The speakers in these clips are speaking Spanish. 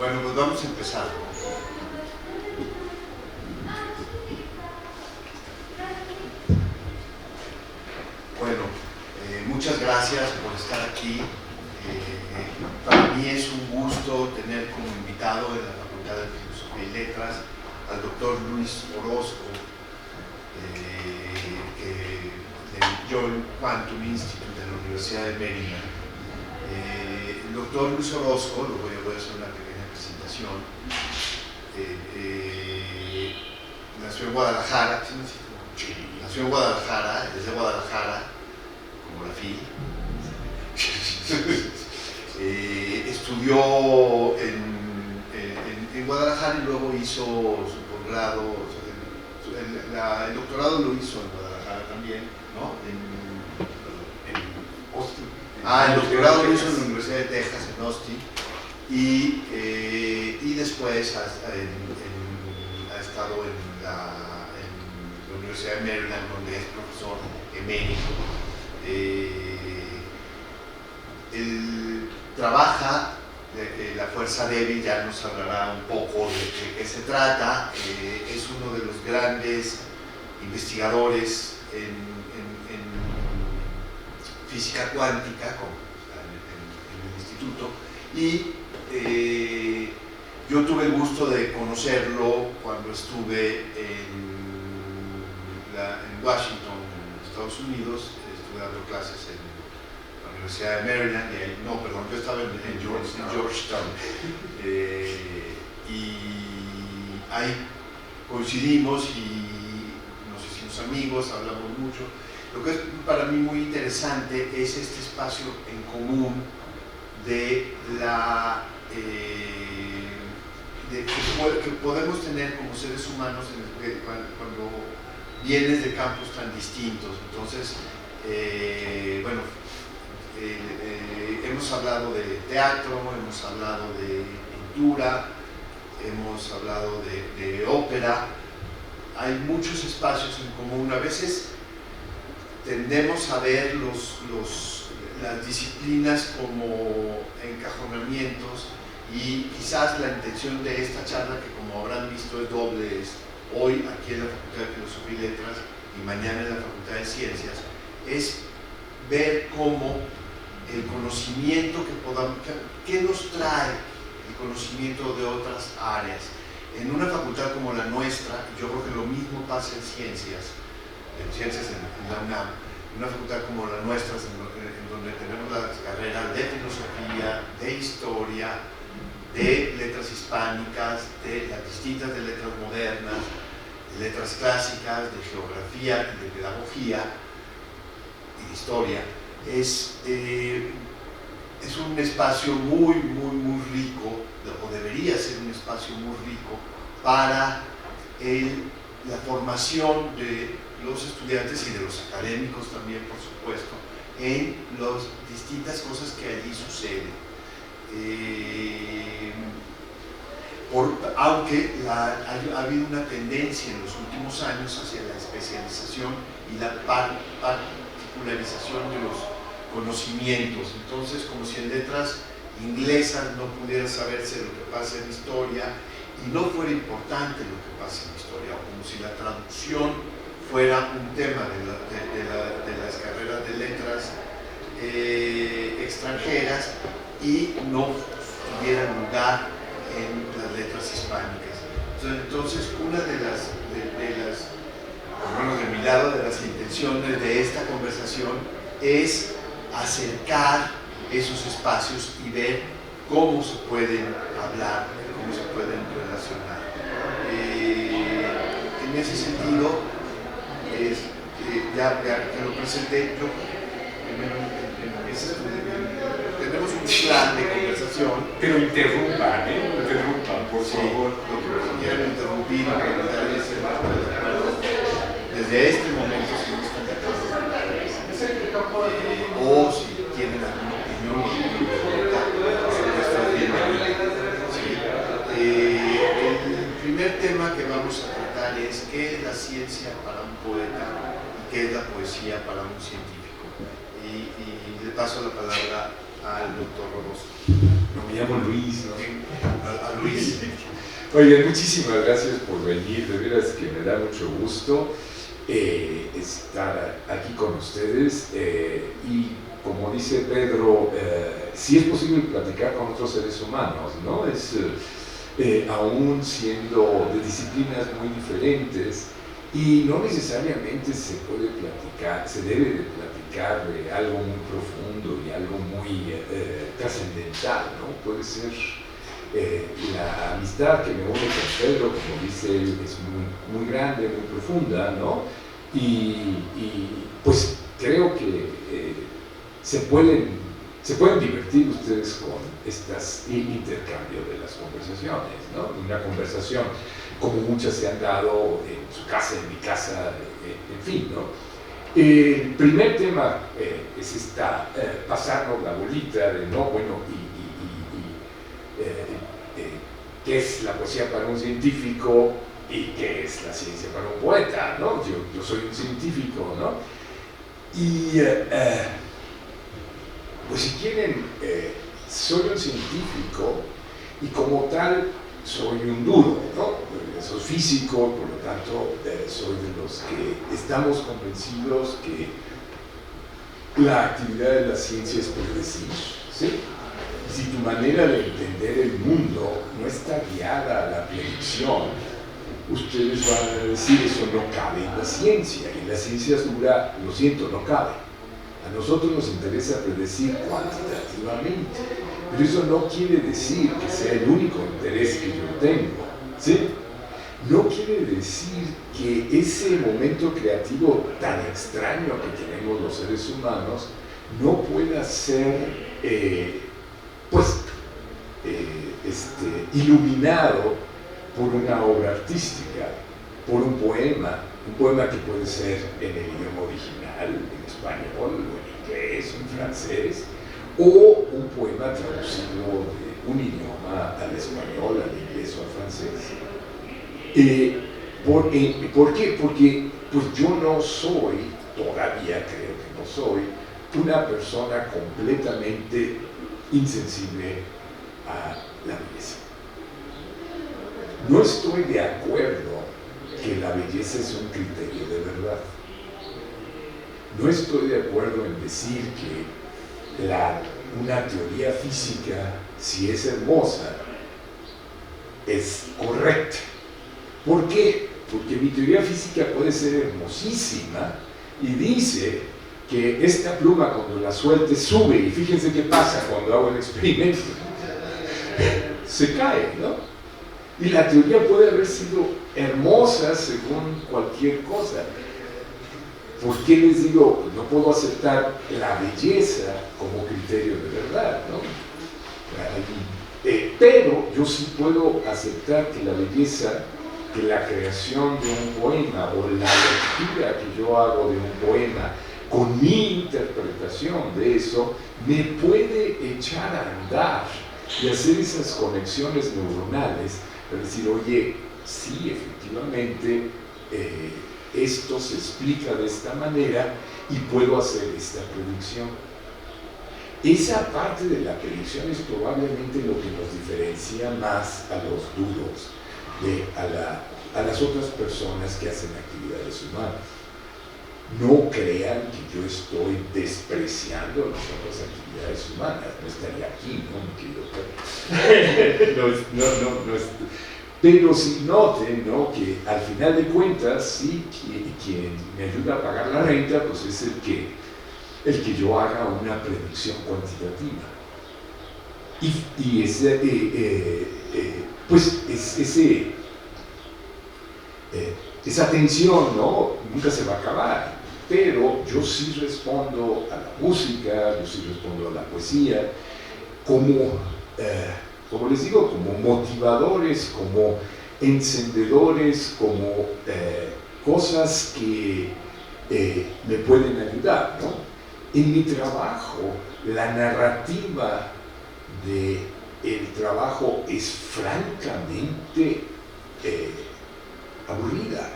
Bueno, pues vamos a empezar. Bueno, muchas gracias por estar aquí. Para mí es un gusto tener como invitado en la Facultad de Filosofía y Letras al doctor Luis Orozco, del John Quantum Institute de la Universidad de Maryland. El doctor Luis Orozco, voy a hacer una pequeña presentación, nació en Guadalajara, es de Guadalajara, como la FI. Estudió en Guadalajara y luego hizo su posgrado, el doctorado lo hizo en Guadalajara también, ¿no? El doctorado lo hizo en la Universidad de Texas, en Austin, y después ha estado en la Universidad de Maryland, donde es profesor emérito. Él trabaja la fuerza débil, ya nos hablará un poco de qué se trata. Es uno de los grandes investigadores en física cuántica en el instituto, y yo tuve el gusto de conocerlo cuando estuve en Washington, en Estados Unidos. Estuve dando clases en la Universidad de Maryland, yo estaba en Georgetown, y ahí coincidimos y nos hicimos amigos, hablamos mucho. Lo que es para mí muy interesante es este espacio en común de que podemos tener como seres humanos cuando vienes de campos tan distintos. Entonces, hemos hablado de teatro, hemos hablado de pintura, hemos hablado de ópera. Hay muchos espacios en común. A veces tendemos a ver las disciplinas como encajonamientos, y quizás la intención de esta charla, que como habrán visto es doble, es hoy aquí en la Facultad de Filosofía y Letras y mañana en la Facultad de Ciencias, es ver cómo el conocimiento que nos trae el conocimiento de otras áreas. En una facultad como la nuestra, yo creo que lo mismo pasa en ciencias en la UNAM, una facultad como la nuestra, en donde tenemos las carreras de filosofía, de historia, de letras hispánicas, de las distintas de letras modernas, de letras clásicas, de geografía y de pedagogía y de historia. Es un espacio muy rico, o debería ser un espacio muy rico para la formación de los estudiantes y de los académicos también, por supuesto, en las distintas cosas que allí suceden. Aunque ha habido una tendencia en los últimos años hacia la especialización y la particularización de los conocimientos. Entonces, como si en letras inglesas no pudiera saberse lo que pasa en historia y no fuera importante lo que pasa en historia, o como si la traducción fuera un tema de las carreras de letras extranjeras y no tuviera lugar en las letras hispánicas. Entonces, una de mi lado, de las intenciones de esta conversación es acercar esos espacios y ver cómo se pueden hablar, cómo se pueden relacionar. En ese sentido, ya que lo presenté, yo tenemos un plan de conversación. Pero interrumpan, por favor. Lo que quieran interrumpir, preguntarles de acuerdo. Desde este momento, si no están de acuerdo, o si tienen alguna opinión o alguna pregunta, por supuesto, es bienvenido. El primer tema que vamos a tratar es qué es la ciencia para un poeta y qué es la poesía para un científico. Y le paso la palabra al doctor Orozco. Me llamo Luis, ¿no? A Oigan, muchísimas gracias por venir, de veras que me da mucho gusto estar aquí con ustedes y como dice Pedro, sí es posible platicar con otros seres humanos, ¿no? Aún siendo de disciplinas muy diferentes y no necesariamente se puede platicar, se debe de platicar de algo muy profundo y algo muy trascendental, ¿no? Puede ser la amistad que me une con Pedro, como dice él, es muy grande, muy profunda, ¿no? Y pues creo que se pueden divertir ustedes con estas intercambios de las conversaciones, ¿no? Una conversación como muchas se han dado en su casa, en mi casa, en fin, ¿no? El primer tema es pasarnos la bolita de, no, bueno, qué es la poesía para un científico y qué es la ciencia para un poeta, ¿no? Yo soy un científico, ¿no? Y pues si quieren, soy un científico y como tal soy un duro, ¿no? Soy físico, por lo tanto soy de los que estamos convencidos que la actividad de la ciencia es predecir, ¿sí? Si tu manera de entender el mundo no está guiada a la predicción, ustedes van a decir eso no cabe en la ciencia, y en la ciencia dura, lo siento, no cabe. A nosotros nos interesa predecir cuantitativamente, pero eso no quiere decir que sea el único interés que yo tengo, ¿sí? No quiere decir que ese momento creativo tan extraño que tenemos los seres humanos no pueda ser iluminado por una obra artística, por un poema que puede ser en el idioma original, en español, o en inglés, o en francés, o un poema traducido de un idioma al español, al inglés o al francés. ¿Por qué? Porque pues yo no soy, todavía creo que no soy, una persona completamente insensible a la belleza. No estoy de acuerdo que la belleza es un criterio de verdad. No estoy de acuerdo en decir que una teoría física, si es hermosa, es correcta. ¿Por qué? Porque mi teoría física puede ser hermosísima y dice que esta pluma cuando la suelte sube, y fíjense qué pasa cuando hago el experimento. Se cae, ¿no? Y la teoría puede haber sido hermosa según cualquier cosa. ¿Por qué les digo, no puedo aceptar la belleza como criterio de verdad, ¿no? Pero yo sí puedo aceptar que la belleza, que la creación de un poema o la lectura que yo hago de un poema con mi interpretación de eso, me puede echar a andar y hacer esas conexiones neuronales para decir, oye, sí, efectivamente, esto se explica de esta manera y puedo hacer esta predicción. Esa parte de la predicción es probablemente lo que nos diferencia más a los duros a las otras personas que hacen actividades humanas. No crean que yo estoy despreciando las otras actividades humanas. No estaría aquí, ¿no, mi querido Pedro? No, pero sí noten, ¿no?, que al final de cuentas, sí, quien me ayuda a pagar la renta, pues es el que yo haga una predicción cuantitativa. Y esa tensión, ¿no?, nunca se va a acabar. Pero yo sí respondo a la música, yo sí respondo a la poesía, como les digo, como motivadores, como encendedores, como cosas que me pueden ayudar, ¿no? En mi trabajo, la narrativa del trabajo es francamente aburrida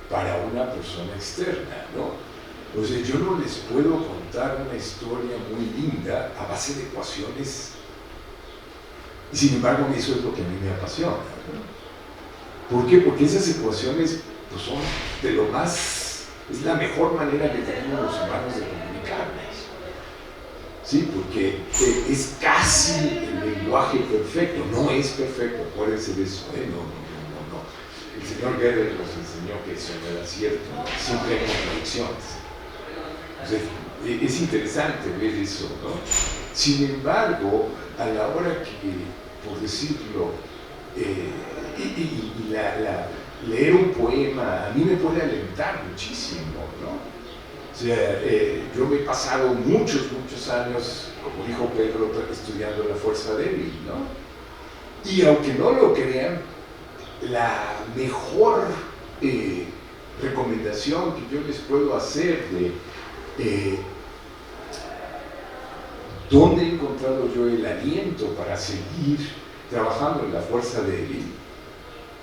para una persona externa, ¿no? O sea, yo no les puedo contar una historia muy linda a base de ecuaciones Y sin embargo, eso es lo que a mí me apasiona, ¿no? ¿Por qué? Porque esas ecuaciones pues, son de lo más, es la mejor manera que tenemos los humanos de comunicarnos. ¿Sí? Porque es casi el lenguaje perfecto, no es perfecto, acuérdense de eso, no. El señor Gödel nos enseñó que eso no era cierto, siempre hay contradicciones. Entonces, es interesante ver eso, ¿no? Sin embargo, a la hora que, por decirlo, leer un poema a mí me puede alentar muchísimo, ¿no? O sea, yo me he pasado muchos años, como dijo Pedro, estudiando la fuerza débil, ¿no? Y aunque no lo crean, la mejor recomendación que yo les puedo hacer de dónde he encontrado yo el aliento para seguir trabajando en la fuerza débil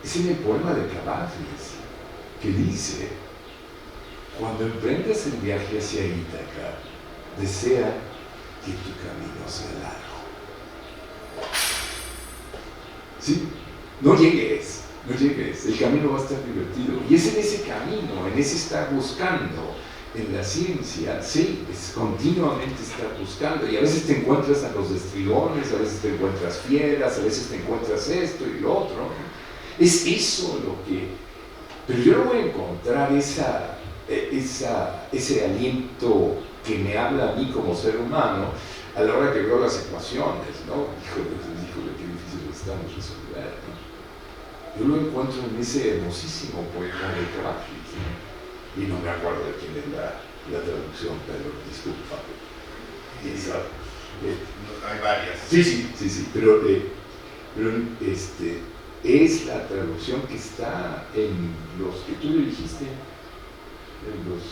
es en el poema de Cavafis, que dice: cuando emprendas el viaje hacia Ítaca, desea que tu camino sea largo. ¿Sí? No llegues, el camino va a estar divertido. Y es en ese camino, en ese estar buscando, en la ciencia, sí, es continuamente estar buscando. Y a veces te encuentras a los estrigones, a veces te encuentras fieras, a veces te encuentras esto y lo otro. Es eso lo que... Pero yo no voy a encontrar ese aliento que me habla a mí como ser humano a la hora que veo las ecuaciones, ¿no? Híjole, qué difícil estamos resolver, ¿no? Yo lo encuentro en ese hermosísimo poema de Cavafis, ¿no? Y no me acuerdo de quién es la traducción, pero disculpa. Hay varias. Sí, pero es la traducción que está en los que tú le dijiste, en los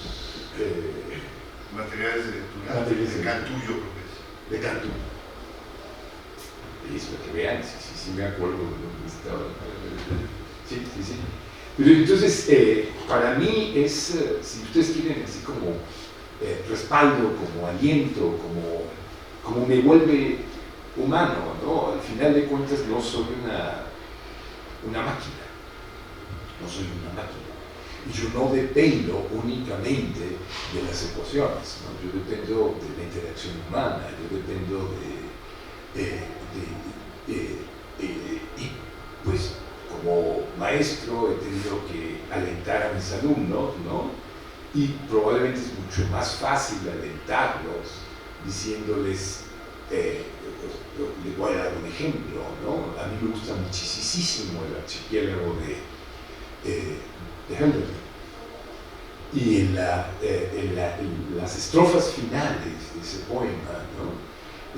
materiales de lectura, de Cantú, yo creo que es. De Cantú. Y es para que vean, sí me acuerdo de lo que estaba. Sí. Pero entonces, para mí es, si ustedes quieren, así como respaldo, como aliento, como me vuelve humano, ¿no? Al final de cuentas no soy una máquina, y yo no dependo únicamente de las ecuaciones, ¿no? Yo dependo de la interacción humana, yo dependo y pues como maestro he tenido que alentar a mis alumnos, ¿no? Y probablemente es mucho más fácil alentarlos diciéndoles, les voy a dar un ejemplo, ¿no? A mí me gusta muchísimo el archipiélago de Hölderlin. Y en las estrofas finales de ese poema, ¿no?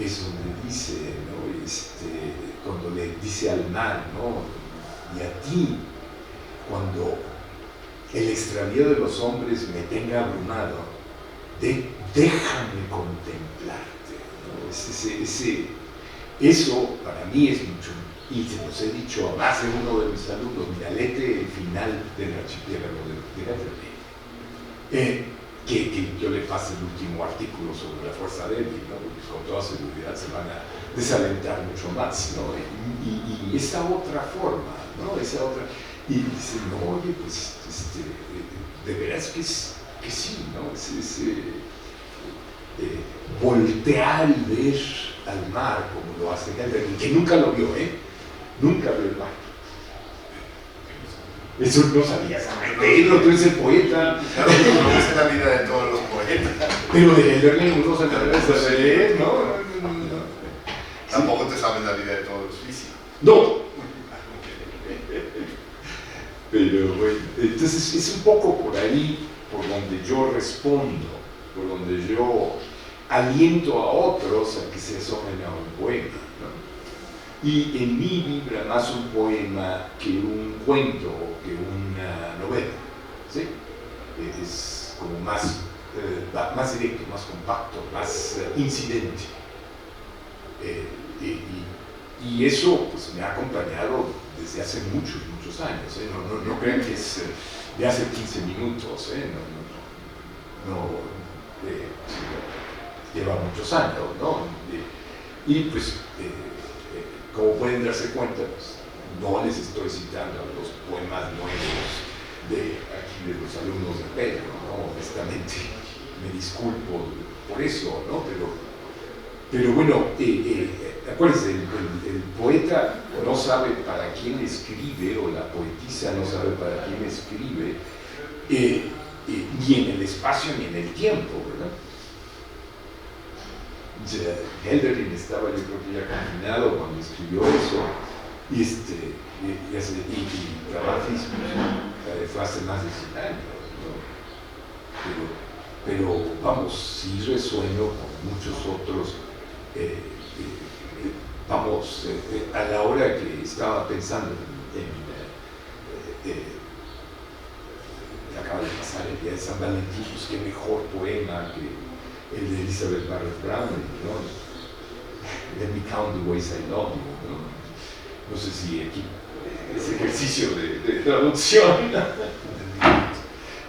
Es donde dice, ¿no? Cuando le dice al mar, ¿no? Y a ti, cuando el extravío de los hombres me tenga abrumado, déjame contemplarte, ¿no? Eso para mí es mucho, y se los he dicho a más de uno de mis alumnos: mira, léete el final del archipiélago de Hölderlin, que yo le pase el último artículo sobre la fuerza débil, ¿no? Porque con toda seguridad se van a desalentar mucho más, ¿no? Y esa otra forma, ¿no? Y dice, no, oye, pues, de veras que sí, ¿no? Voltear y ver al mar como lo hace Hölderlin, que nunca lo vio, nunca vio el mar. Eso no sabías. Pedro, tú eres el poeta. Claro, no es la vida de todos los poetas. Pero de Hölderlin uno se sabe, ¿no? Tampoco te sabes la vida de todos los físicos. No. Pero bueno, entonces es un poco por ahí por donde yo respondo, por donde yo aliento a otros a que se asomen a un poema, ¿no? Y en mí vibra más un poema que un cuento o que una novela, ¿sí? Es como más directo, más compacto, más incidente. Y eso pues, me ha acompañado desde hace muchos años, no crean que es de hace 15 minutos, lleva muchos años, ¿no? Y pues como pueden darse cuenta, pues, no les estoy citando los poemas nuevos de aquí de los alumnos de Pedro, ¿no? Honestamente, me disculpo por eso, ¿no? Pero bueno, acuérdense, el poeta no sabe para quién escribe, o la poetisa no sabe para quién escribe, ni en el espacio ni en el tiempo, ¿verdad? Hölderlin estaba, yo creo que ya confinado cuando escribió eso, y Cavafis fue hace más de 100 años, ¿no? Pero vamos, sí resueno con muchos otros, vamos, a la hora que estaba pensando acaba de pasar el día de San Valentín, pues qué mejor poema que el de Elizabeth Barrett Browning, ¿no? Let me count the ways I love you, ¿no? No sé si aquí es ejercicio de traducción,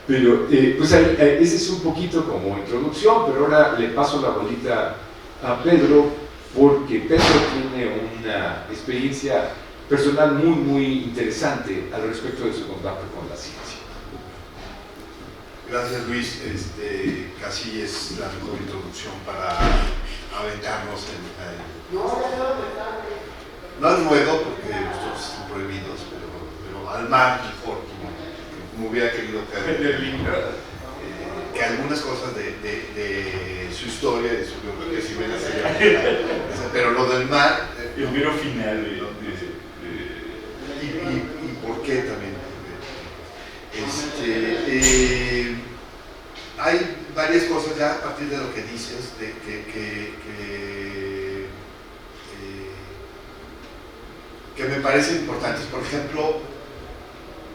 pero pues ese es un poquito como introducción, pero ahora le paso la bolita a Pedro, porque Pedro tiene una experiencia personal muy, muy interesante al respecto de su contacto con la ciencia. Gracias, Luis. Casi es la mejor introducción para aventarnos no al ruedo, porque los están prohibidos, pero al mar mejor, como hubiera querido que algunas cosas de su historia, de su biografía, si me las haya, pero lo del mar, el mero final y por qué también. Hay varias cosas ya a partir de lo que dices, que me parecen importantes. Por ejemplo,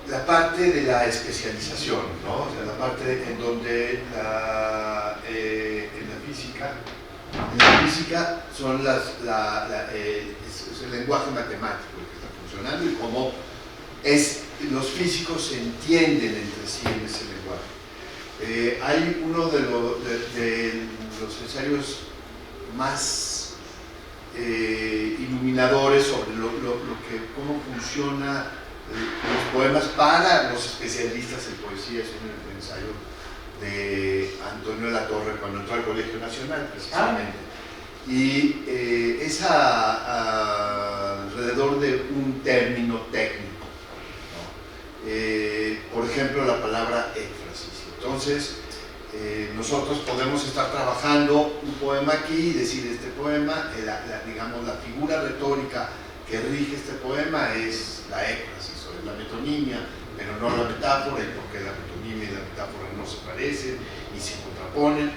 la parte de la especialización, ¿no? O sea, la parte en donde en la física son es el lenguaje matemático el que está funcionando, y cómo los físicos se entienden entre sí en ese lenguaje. Hay uno de los ensayos más iluminadores sobre cómo funciona los poemas para los especialistas en poesía. Es un ensayo de Antonio de la Torre cuando entró al Colegio Nacional, precisamente. Y es alrededor de un término técnico, ¿no? Por ejemplo, la palabra éfrasis. Entonces, nosotros podemos estar trabajando un poema aquí y decir, este poema, digamos, la figura retórica que rige este poema es la éfrasis o es la metonimia, pero no la metáfora, y porque la metonimia y la metáfora no se parecen y se contraponen.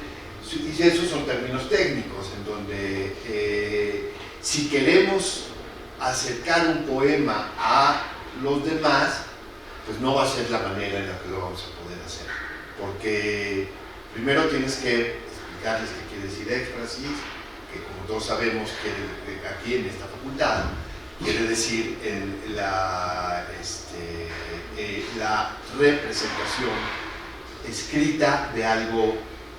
Y esos son términos técnicos, en donde si queremos acercar un poema a los demás, pues no va a ser la manera en la que lo vamos a poder hacer, porque primero tienes que explicarles qué quiere decir éfrasis, que como todos sabemos que aquí en esta facultad quiere decir la representación escrita de algo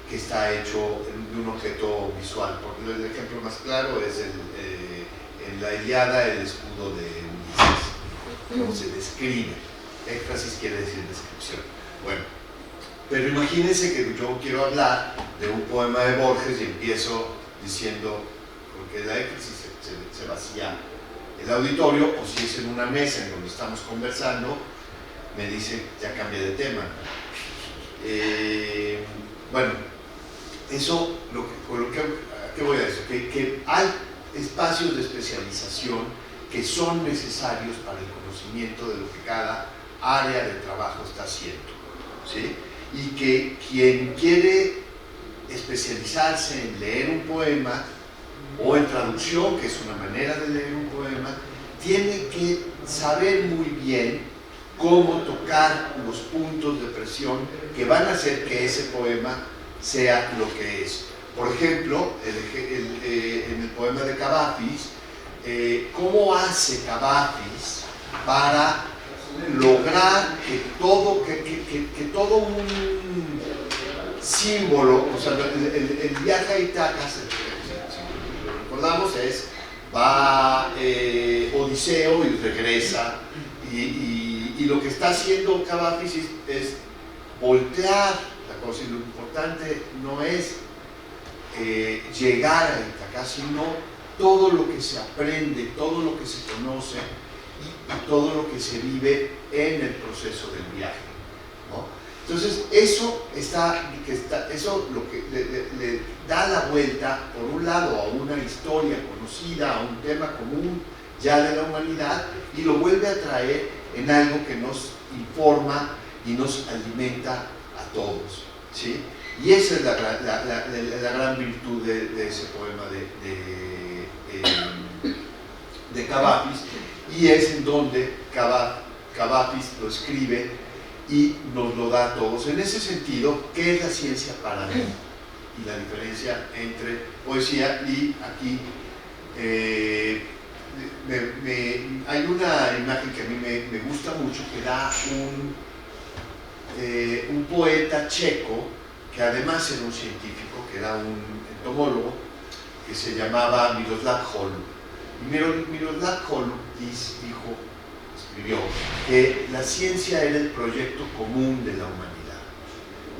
que está hecho de un objeto visual. El ejemplo más claro es en la Ilíada, el escudo de Ulises, cómo se describe. Éfrasis quiere decir descripción. Bueno, pero imagínense que yo quiero hablar de un poema de Borges y empiezo diciendo, porque la éfrasis se vacía el auditorio, o si es en una mesa en donde estamos conversando, me dice, ya cambia de tema. Bueno, eso, ¿qué voy a decir? Que hay espacios de especialización que son necesarios para el conocimiento de lo que cada área de trabajo está haciendo, ¿sí? Y que quien quiere especializarse en leer un poema o en traducción, que es una manera de leer un poema, tiene que saber muy bien cómo tocar los puntos de presión que van a hacer que ese poema sea lo que es. Por ejemplo, en el poema de Cavafis, ¿cómo hace Cavafis para lograr que todo un símbolo, o sea, el viaje a Ítaca, si lo recordamos, es va Odiseo y regresa, y lo que está haciendo Cavafis es voltear la cosa, y lo importante no es llegar a Ítaca, sino todo lo que se aprende, todo lo que se conoce y todo lo que se vive en el proceso del viaje, ¿no? Entonces eso lo que le da la vuelta, por un lado, a una historia conocida, a un tema común ya de la humanidad, y lo vuelve a traer en algo que nos informa y nos alimenta a todos, ¿sí? Y esa es la gran virtud de ese poema de Cavafis, y es en donde Cavafis lo escribe y nos lo da a todos. En ese sentido, ¿qué es la ciencia para mí? Y la diferencia entre poesía y aquí. Hay una imagen que a mí me gusta mucho, que da un poeta checo, que además era un científico, que era un entomólogo, que se llamaba Miroslav Holub. Y Miroslav Holub escribió que la ciencia era el proyecto común de la humanidad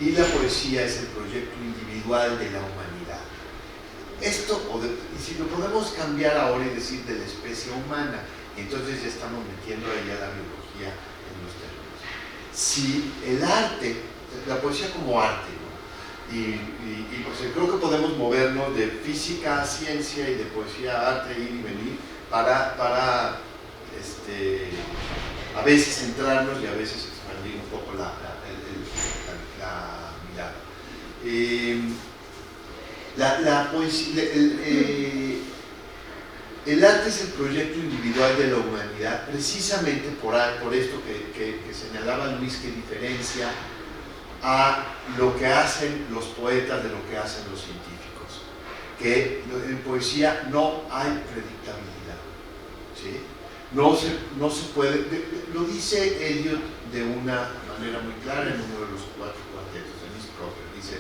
y la poesía es el proyecto individual de la humanidad. Esto, y si lo podemos cambiar ahora y decir de la especie humana, entonces ya estamos metiendo ahí a la biología en los términos. Si el arte, la poesía como arte, ¿no? Y pues creo que podemos movernos de física a ciencia y de poesía a arte, ir y venir, para a veces centrarnos y a veces expandir un poco la mirada. El arte es el proyecto individual de la humanidad, precisamente por esto que señalaba Luis, que diferencia a lo que hacen los poetas de lo que hacen los científicos, que en poesía no hay predictabilidad, ¿sí? No se puede, lo dice Eliot de una manera muy clara en uno de los 4 cuartetos de Miss Proper. Dice: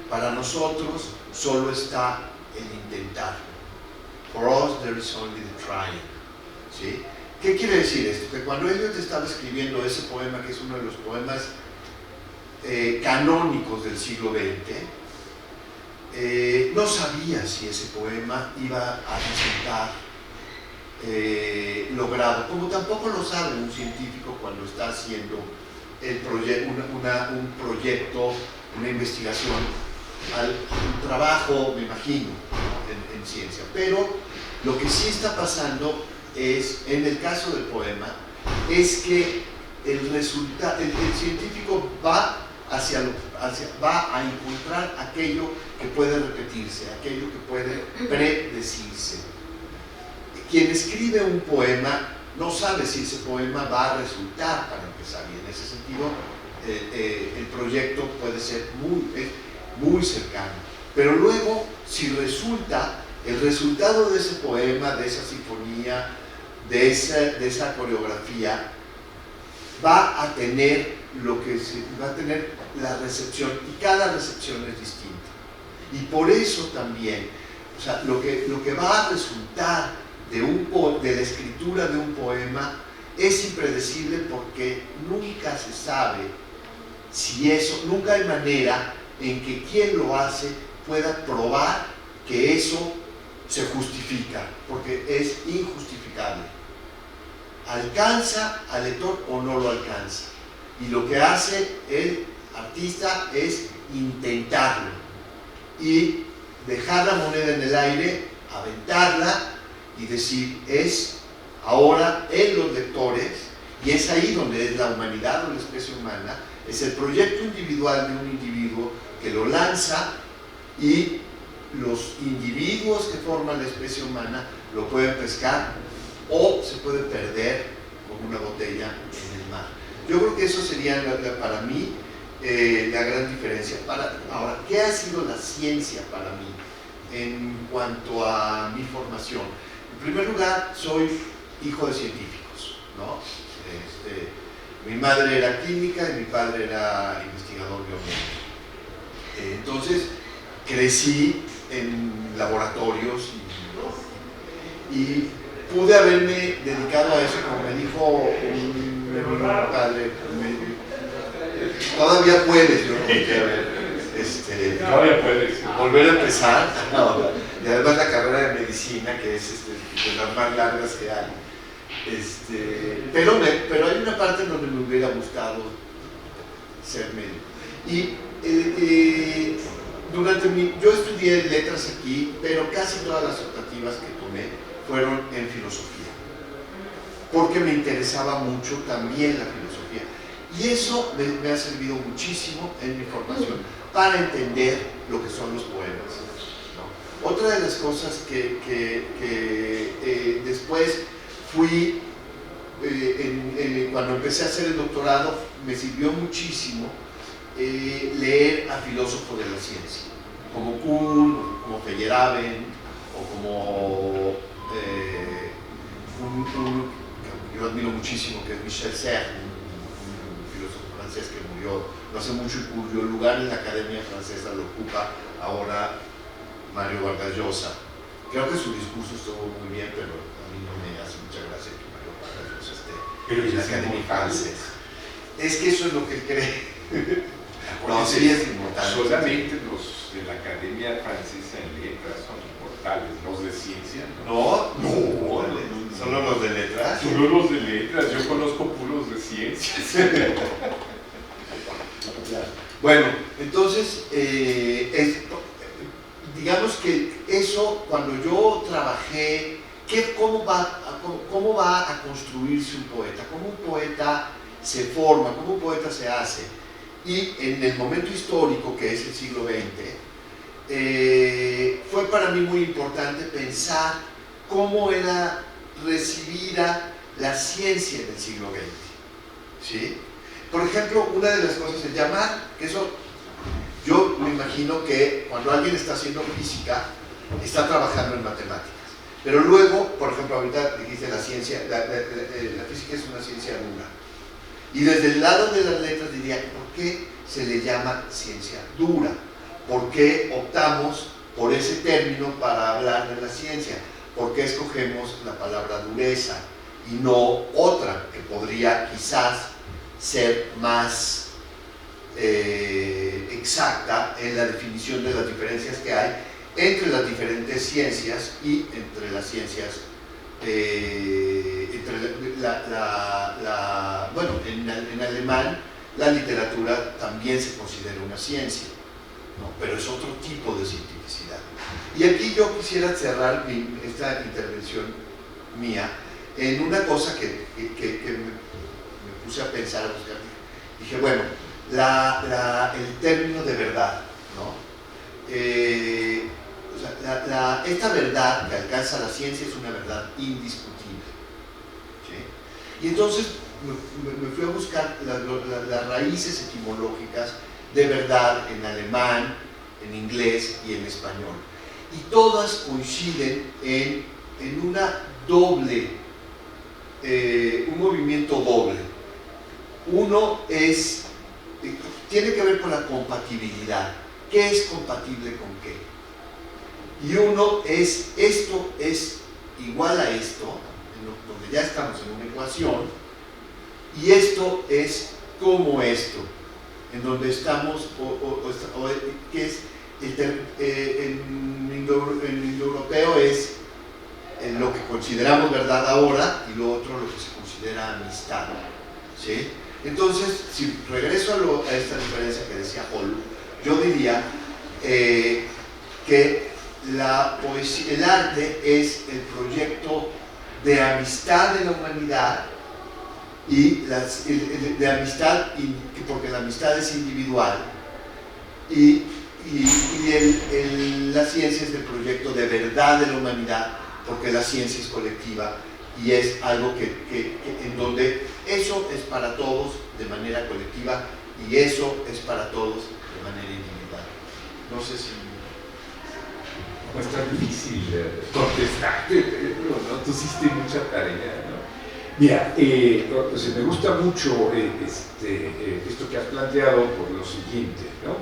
para nosotros solo está el intentar. For us there is only the trying. ¿Sí? ¿Qué quiere decir esto? Que cuando Eliot estaba escribiendo ese poema, que es uno de los poemas canónicos del siglo XX, no sabía si ese poema iba a resultar logrado, como tampoco lo sabe un científico cuando está haciendo un proyecto, una investigación, un trabajo, me imagino, en ciencia. Pero lo que sí está pasando es, en el caso del poema, es que el científico va va a encontrar aquello que puede repetirse, aquello que puede predecirse. Quien escribe un poema no sabe si ese poema va a resultar, para empezar, y en ese sentido el proyecto puede ser muy cercano. Pero luego, si resulta, el resultado de ese poema, de esa sinfonía, de esa coreografía, va a tener la recepción, y cada recepción es distinta. Y por eso también, o sea, lo que va a resultar de la escritura de un poema es impredecible, porque nunca se sabe si eso, nunca hay manera en que quien lo hace pueda probar que eso se justifica, porque es injustificable. ¿Alcanza al lector o no lo alcanza? Y lo que hace el artista es intentarlo y dejar la moneda en el aire, aventarla y decir: es ahora en los lectores, y es ahí donde es la humanidad o la especie humana, es el proyecto individual de un individuo que lo lanza, y los individuos que forman la especie humana lo pueden pescar o se puede perder como una botella en el mar. Yo creo que eso sería para mí la gran diferencia. Ahora, ¿qué ha sido la ciencia para mí en cuanto a mi formación? En primer lugar, soy hijo de científicos, ¿no? Mi madre era química y mi padre era investigador biomédico. Entonces, crecí en laboratorios Y pude haberme dedicado a eso, como me dijo mi padre, todavía puedes, yo no volteé a ver, Todavía puedes. volver a empezar, no, y además la carrera de medicina, que es de las más largas que hay, pero hay una parte en donde me hubiera gustado ser médico. Y yo estudié letras aquí, pero casi todas las optativas que tomé fueron en filosofía, porque me interesaba mucho también la filosofía. Y eso me ha servido muchísimo en mi formación para entender lo que son los poemas, ¿no? Otra de las cosas que después fui, cuando empecé a hacer el doctorado, me sirvió muchísimo leer a filósofos de la ciencia, como Kuhn, como Feyerabend, o como que yo admiro muchísimo, que es Michel Serres, un filósofo francés que murió no hace mucho y cuyo lugar en la Academia Francesa lo ocupa ahora Mario Vargas Llosa. Creo que su discurso estuvo muy bien, pero a mí no me hace mucha gracia que Mario Vargas Llosa esté en la Academia Francesa. Es que eso es lo que él cree. No, sí es inmortal. Solamente los de la Academia Francesa en Letras son inmortales, los de ciencia, ¿no? No, solo los de letras. Solo los de letras, yo conozco puros de ciencias. Bueno, entonces, digamos que eso, cuando yo trabajé, ¿cómo va a construirse un poeta? ¿Cómo un poeta se forma? ¿Cómo un poeta se hace? Y en el momento histórico que es el siglo XX, fue para mí muy importante pensar cómo era recibida la ciencia en el siglo XX, ¿sí? Por ejemplo, una de las cosas es llamar, que eso, yo me imagino que cuando alguien está haciendo física, está trabajando en matemáticas. Pero luego, por ejemplo, ahorita dijiste la ciencia, la física es una ciencia dura. Y desde el lado de las letras diría, ¿por qué se le llama ciencia dura? ¿Por qué optamos por ese término para hablar de la ciencia? ¿Por qué escogemos la palabra dureza y no otra que podría quizás ser más exacta en la definición de las diferencias que hay entre las diferentes ciencias y entre las ciencias, bueno, en alemán la literatura también se considera una ciencia, ¿no? Pero es otro tipo de cientificidad. Y aquí yo quisiera cerrar esta intervención mía en una cosa que me puse a pensar, a buscar. Dije, bueno, el término de verdad, ¿no? O sea, esta verdad que alcanza la ciencia es una verdad indiscutible, ¿sí? Y entonces me fui a buscar las raíces etimológicas de verdad en alemán, en inglés y en español. Y todas coinciden en una doble, un movimiento doble. Uno tiene que ver con la compatibilidad. ¿Qué es compatible con qué? Y uno es, esto es igual a esto, donde ya estamos en una ecuación, y esto es como esto, en donde estamos, que es, en indoeuropeo es lo que consideramos verdad ahora, y lo otro lo que se considera amistad, ¿sí? Entonces, si regreso a esta diferencia que decía Hall, yo diría que la poesía, el arte es el proyecto de amistad de la humanidad, y de amistad, porque la amistad es individual, y la ciencia es el proyecto de verdad de la humanidad, porque la ciencia es colectiva y es algo en donde eso es para todos de manera colectiva y eso es para todos de manera individual. No sé si... No es tan difícil contestarte, Pedro, ¿no? Tú hiciste mucha tarea, ¿no? Mira, pues me gusta mucho esto que has planteado por lo siguiente, ¿no?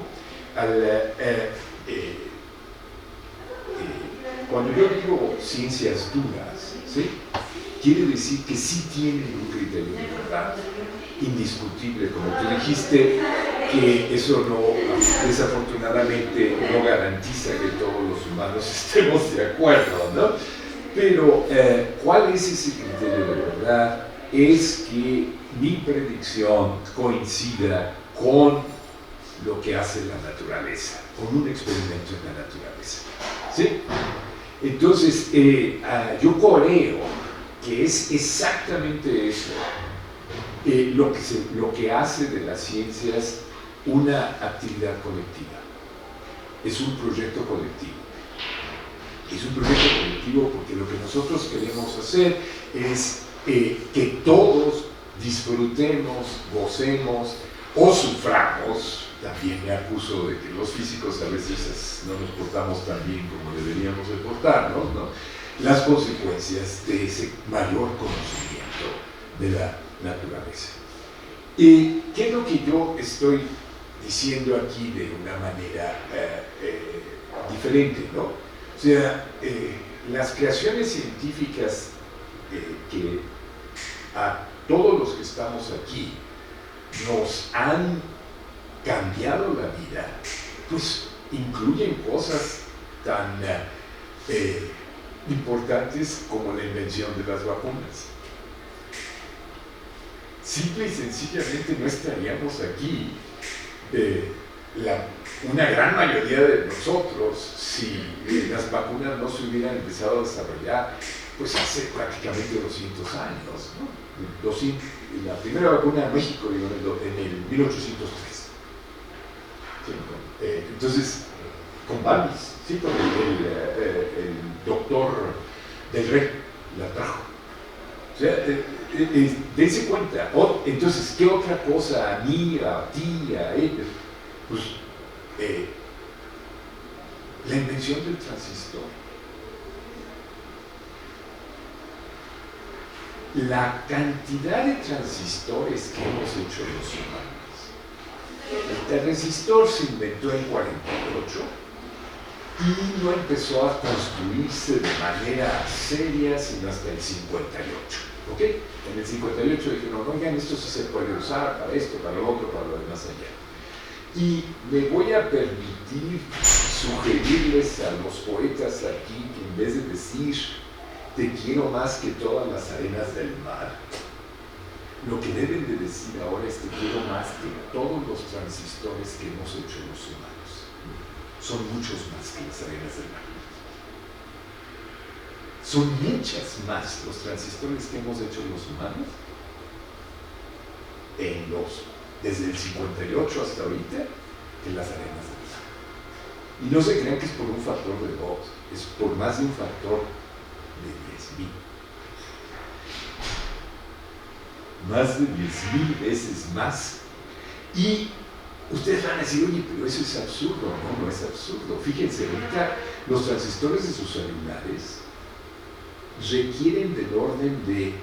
cuando yo digo ciencias duras, ¿sí?, quiere decir que sí tienen un criterio de verdad indiscutible, como tú dijiste, que eso no, desafortunadamente, no garantiza que todos los humanos estemos de acuerdo, ¿no? Pero, ¿cuál es ese criterio de verdad? Es que mi predicción coincida con lo que hace la naturaleza, con un experimento en la naturaleza, ¿sí? Entonces, yo creo que es exactamente eso lo que hace de las ciencias una actividad colectiva. Es un proyecto colectivo. Es un proyecto colectivo porque lo que nosotros queremos hacer es que todos disfrutemos, gocemos o suframos. También me acuso de que los físicos a veces no nos portamos tan bien como deberíamos de portarnos, ¿no?, las consecuencias de ese mayor conocimiento de la naturaleza. ¿Y qué es lo que yo estoy diciendo aquí de una manera diferente, ¿no? O sea, las creaciones científicas que a todos los que estamos aquí nos han cambiado la vida, pues incluyen cosas tan importantes como la invención de las vacunas. Simple y sencillamente no estaríamos aquí, una gran mayoría de nosotros, si las vacunas no se hubieran empezado a desarrollar pues hace prácticamente 200 años, ¿no? La primera vacuna en México en el 1803. Entonces, con Balis, ¿sí?, con el doctor del Rey la trajo. O sea, dense cuenta. Entonces, ¿qué otra cosa a mí, a ti, a ellos? Pues la invención del transistor. La cantidad de transistores que hemos hecho los humanos. El transistor se inventó en 48 y no empezó a construirse de manera seria sino hasta el 58. ¿Ok? En el 58 dijeron, oigan, esto sí se puede usar para esto, para lo otro, para lo demás allá. Y me voy a permitir sugerirles a los poetas aquí que en vez de decir te quiero más que todas las arenas del mar, lo que deben de decir ahora es te quiero más que todos los transistores que hemos hecho los humanos. Son muchos más que las arenas del mar. Son muchas más los transistores que hemos hecho los humanos desde el 58 hasta ahorita que las arenas del mar. Y no se crean que es por un factor de 2, es por más de un factor de 10,000. Más de 10,000 veces más. Y ustedes van a decir, oye, pero eso es absurdo. No, no es absurdo. Fíjense, ahorita los transistores de sus celulares requieren del orden de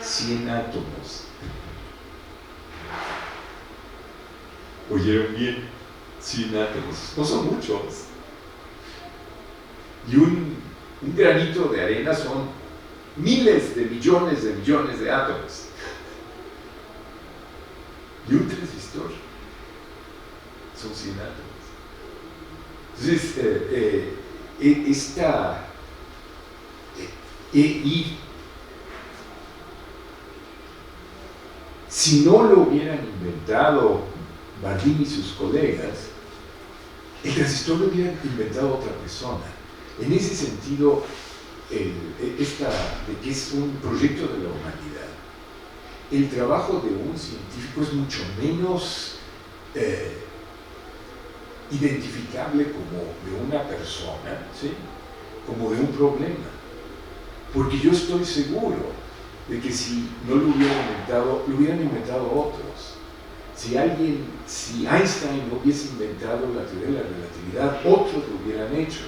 100 átomos. ¿Oyeron bien? 100 átomos. No son muchos. Y un granito de arena son miles de millones de átomos. Y un transistor son 100 átomos. Entonces, y si no lo hubieran inventado Bardeen y sus colegas, el transistor lo hubiera inventado otra persona. En ese sentido, de que es un proyecto de la humanidad, el trabajo de un científico es mucho menos identificable como de una persona, ¿sí?, como de un problema. Porque yo estoy seguro de que si no lo hubieran inventado otros. Si Einstein no hubiese inventado la teoría de la relatividad, otros lo hubieran hecho.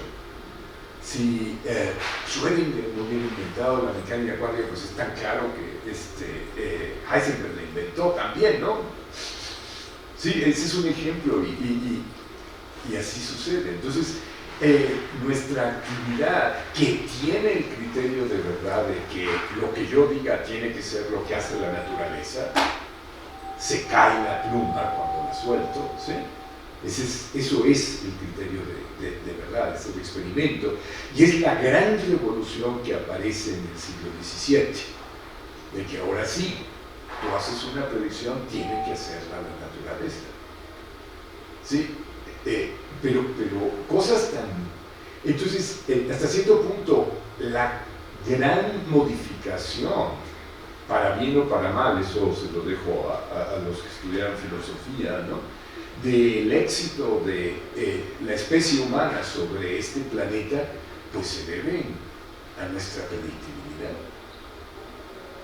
Si Schrödinger no hubiera inventado la mecánica cuántica, pues es tan claro que Heisenberg la inventó también, ¿no? Sí, ese es un ejemplo y así sucede. Entonces, nuestra actividad que tiene el criterio de verdad de que lo que yo diga tiene que ser lo que hace la naturaleza, se cae la pluma cuando la suelto, ¿sí? Eso es el criterio de verdad, es el experimento, y es la gran revolución que aparece en el siglo XVII, de que ahora sí, tú haces una predicción, tiene que hacerla la naturaleza. ¿Sí? Pero cosas tan... Entonces, hasta cierto punto, la gran modificación, para bien o para mal, eso se lo dejo a los que estudiaron filosofía, ¿no?, del éxito de la especie humana sobre este planeta, pues se debe a nuestra predictibilidad.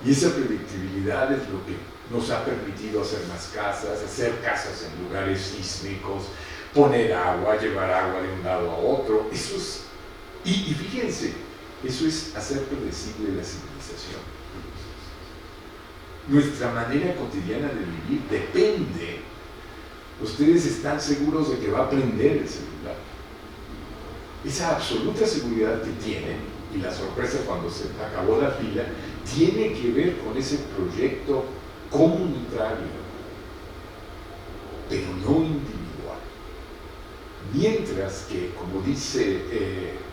Y esa predictibilidad es lo que nos ha permitido hacer más casas, hacer casas en lugares sísmicos, poner agua, llevar agua de un lado a otro. Eso es, y fíjense, eso es hacer predecible la civilización. Nuestra manera cotidiana de vivir depende. Ustedes están seguros de que va a prender el celular. Esa absoluta seguridad que tienen, y la sorpresa cuando se acabó la pila, tiene que ver con ese proyecto comunitario, pero no individual. Mientras que, como dice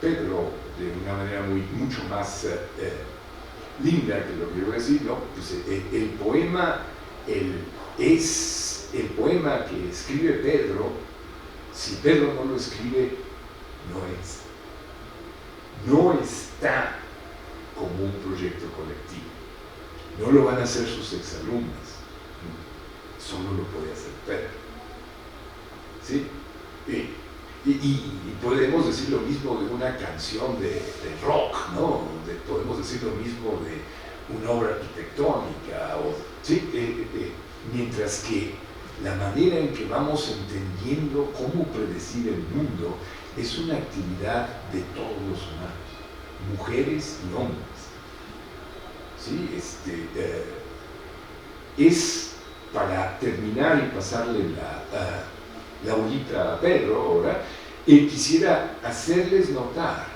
Pedro, de una manera mucho más linda que lo que yo voy a decir, ¿no? Pues el poema es el poema que escribe Pedro. Si Pedro no lo escribe, no está como un proyecto colectivo. No lo van a hacer sus exalumnos, solo lo puede hacer Pedro. ¿Sí? Y podemos decir lo mismo de una canción de rock, ¿no? Podemos decir lo mismo de una obra arquitectónica, ¿sí? Mientras que la manera en que vamos entendiendo cómo predecir el mundo es una actividad de todos los humanos, mujeres y hombres. ¿Sí? Es, para terminar y pasarle la bolita a Pedro ahora, quisiera hacerles notar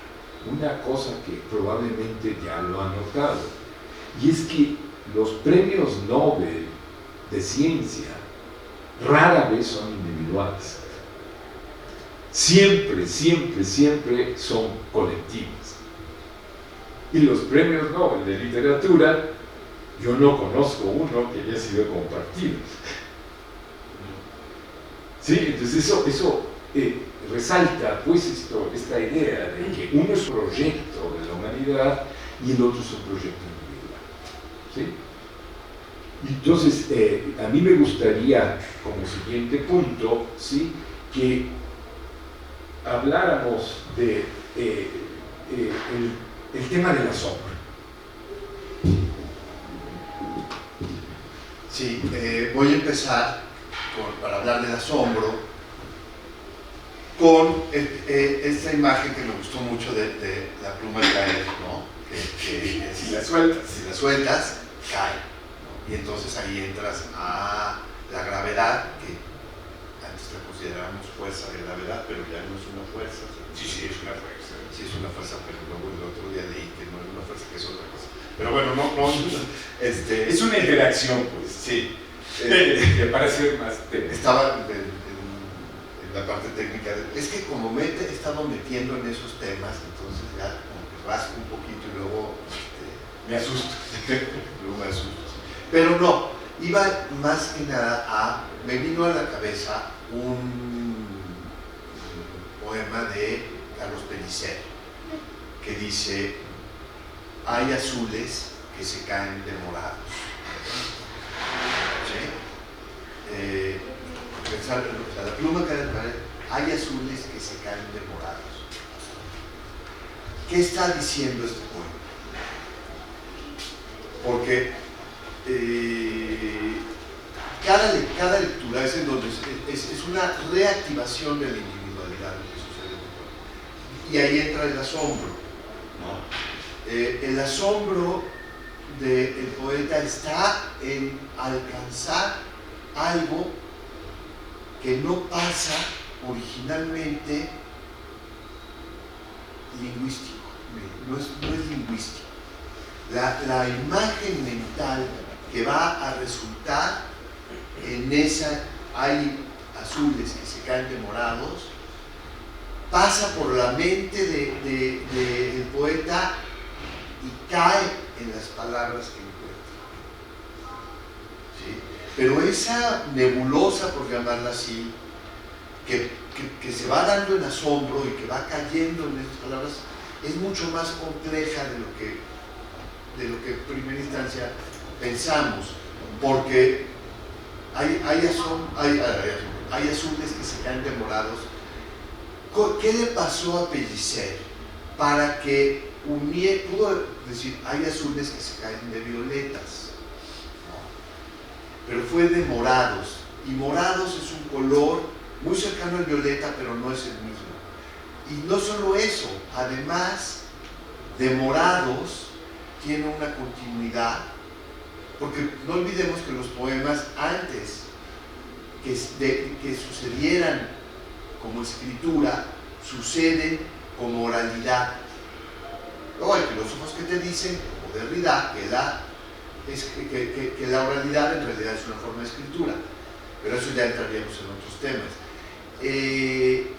una cosa que probablemente ya lo han notado, y es que los premios Nobel de ciencia rara vez son individuales. Siempre son colectivos. Y los premios Nobel de literatura, yo no conozco uno que haya sido compartido. ¿Sí? Entonces eso resalta pues esta idea de que uno es un proyecto de la humanidad y el otro es un proyecto individual. ¿Sí? Entonces, a mí me gustaría, como siguiente punto, ¿sí?, que habláramos de el tema de la sombra. Sí, voy a empezar para hablar del asombro con esta imagen que me gustó mucho de la pluma caer, ¿no? Que si la sueltas, cae. Y entonces ahí entras a la gravedad, que antes la considerábamos fuerza de gravedad, pero ya no es una fuerza. Sí, es una fuerza. Sí, es una fuerza, pero luego el otro día leí que no es una fuerza, que es otra cosa. Pero bueno, es una interacción, pues. Sí. Para ser más técnico. Estaba en la parte técnica. Es que como me he estado metiendo en esos temas, entonces ya como que rasco un poquito y luego me asusto. Luego me asusto. Pero no, iba más que nada me vino a la cabeza un poema de Carlos Pellicer, que dice: hay azules que se caen de morados. ¿Sí? La pluma cae de morados, hay azules que se caen de morados. ¿Qué está diciendo este poema? Porque cada lectura es en donde es una reactivación de la individualidad lo que sucede en el poema. Y ahí entra el asombro, ¿no? El asombro del poeta está en alcanzar algo que no pasa originalmente lingüístico, no es lingüístico. La imagen mental que va a resultar en esa, hay azules que se caen de morados, pasa por la mente del poeta y cae en las palabras que encuentra. ¿Sí? Pero esa nebulosa, por llamarla así, que se va dando en asombro y que va cayendo en estas palabras, es mucho más compleja de lo que en primera instancia pensamos, porque hay azules que se caen de morados. ¿Qué le pasó a Pellicer para que pudo decir, hay azules que se caen de violetas? ¿No? Pero fue de morados, y morados es un color muy cercano al violeta, pero no es el mismo. Y no solo eso, además de morados, tiene una continuidad, porque no olvidemos que los poemas antes que sucedieran como escritura, suceden como oralidad. Luego hay filósofos que te dicen, como Derrida, que la oralidad en realidad es una forma de escritura, pero eso ya entraríamos en otros temas.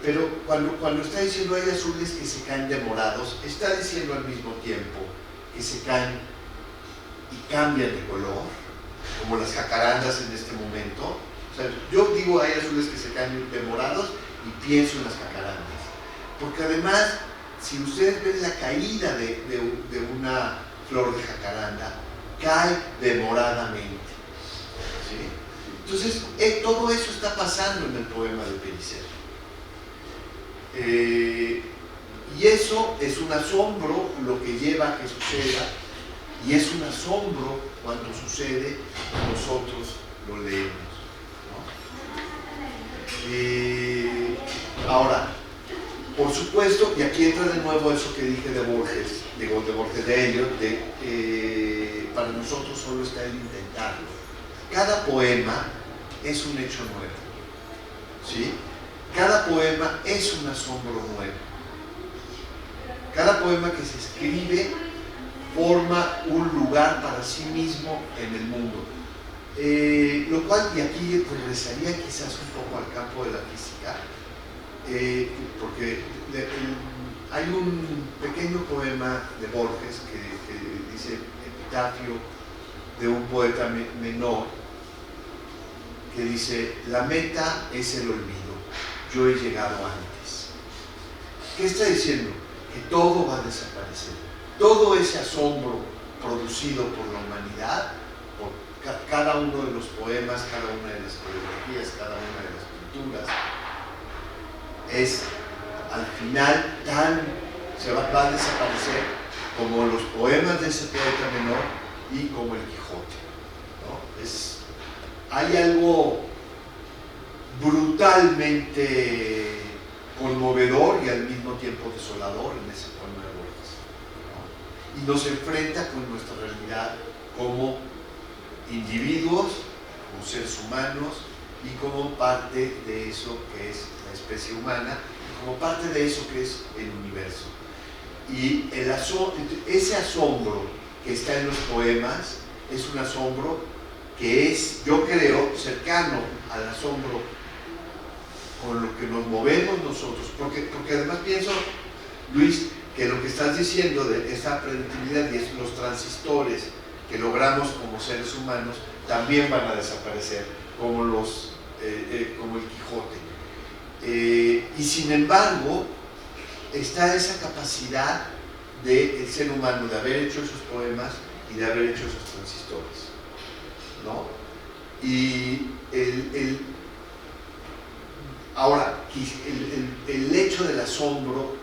Pero cuando está diciendo hay azules que se caen de morados, está diciendo al mismo tiempo que se caen y cambian de color, como las jacarandas en este momento. O sea, yo digo hay azules que se caen de morados y pienso en las jacarandas, porque además, si ustedes ven la caída de una flor de jacaranda, cae demoradamente, ¿sí? Entonces, todo eso está pasando en el poema de Pellicer. Y eso es un asombro lo que lleva a que suceda, y es un asombro cuando sucede, nosotros lo leemos, ¿no? Ahora, por supuesto, y aquí entra de nuevo eso que dije de Borges, de Eliot, para nosotros solo está el intentarlo. Cada poema es un hecho nuevo, ¿sí? Cada poema es un asombro nuevo. Cada poema que se escribe forma un lugar para sí mismo en el mundo. Lo cual, y aquí regresaría quizás un poco al campo de la física, porque hay un pequeño poema de Borges que dice epitafio de un poeta menor, que dice: la meta es el olvido, yo he llegado antes. ¿Qué está diciendo? Que todo va a desaparecer. Todo ese asombro producido por la humanidad, por cada uno de los poemas, cada una de las coreografías, cada una de las pinturas, es al final se va a desaparecer como los poemas de ese poeta menor y como el Quijote, ¿no? Hay algo brutalmente conmovedor y al mismo tiempo desolador en ese poema de Borges, ¿no? Y nos enfrenta con nuestra realidad como individuos, como seres humanos, y como parte de eso que es la especie humana, y como parte de eso que es el universo. Y ese asombro que está en los poemas es un asombro que es, yo creo, cercano al asombro con lo que nos movemos nosotros, porque además pienso, Luis, que lo que estás diciendo de esa predictibilidad y es los transistores que logramos como seres humanos también van a desaparecer, como el Quijote. Y sin embargo, está esa capacidad del ser humano de haber hecho esos poemas y de haber hecho esos transistores, ¿no? Y ahora, el hecho del asombro,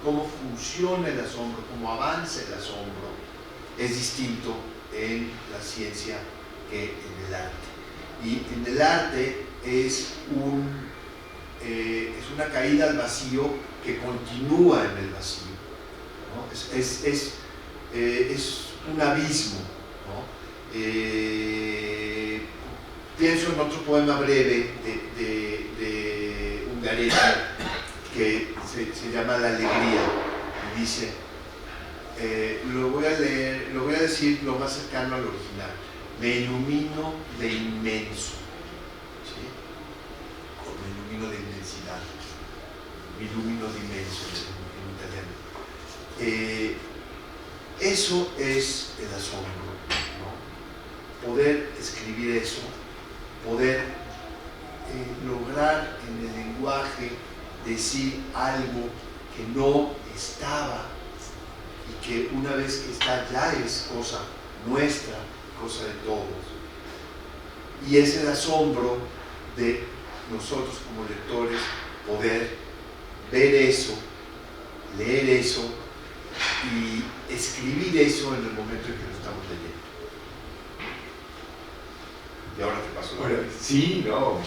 cómo funciona el asombro, cómo avanza el asombro, es distinto en la ciencia que en el arte. Y en el arte es una caída al vacío que continúa en el vacío, ¿no? Es un abismo, ¿no? Pienso en otro poema breve de Ungaretti que se llama La Alegría, dice, lo voy a leer, lo voy a decir lo más cercano al original: me ilumino de inmenso, ¿sí? O me ilumino de inmensidad, me ilumino de inmenso en italiano. Eso es el asombro, ¿no? Poder escribir eso, poder lograr en el lenguaje decir algo que no estaba y que una vez que está ya es cosa nuestra, cosa de todos. Y es el asombro de nosotros como lectores poder ver eso, leer eso y escribir eso en el momento en que lo estamos leyendo. Y ahora te paso la palabra. Sí, no.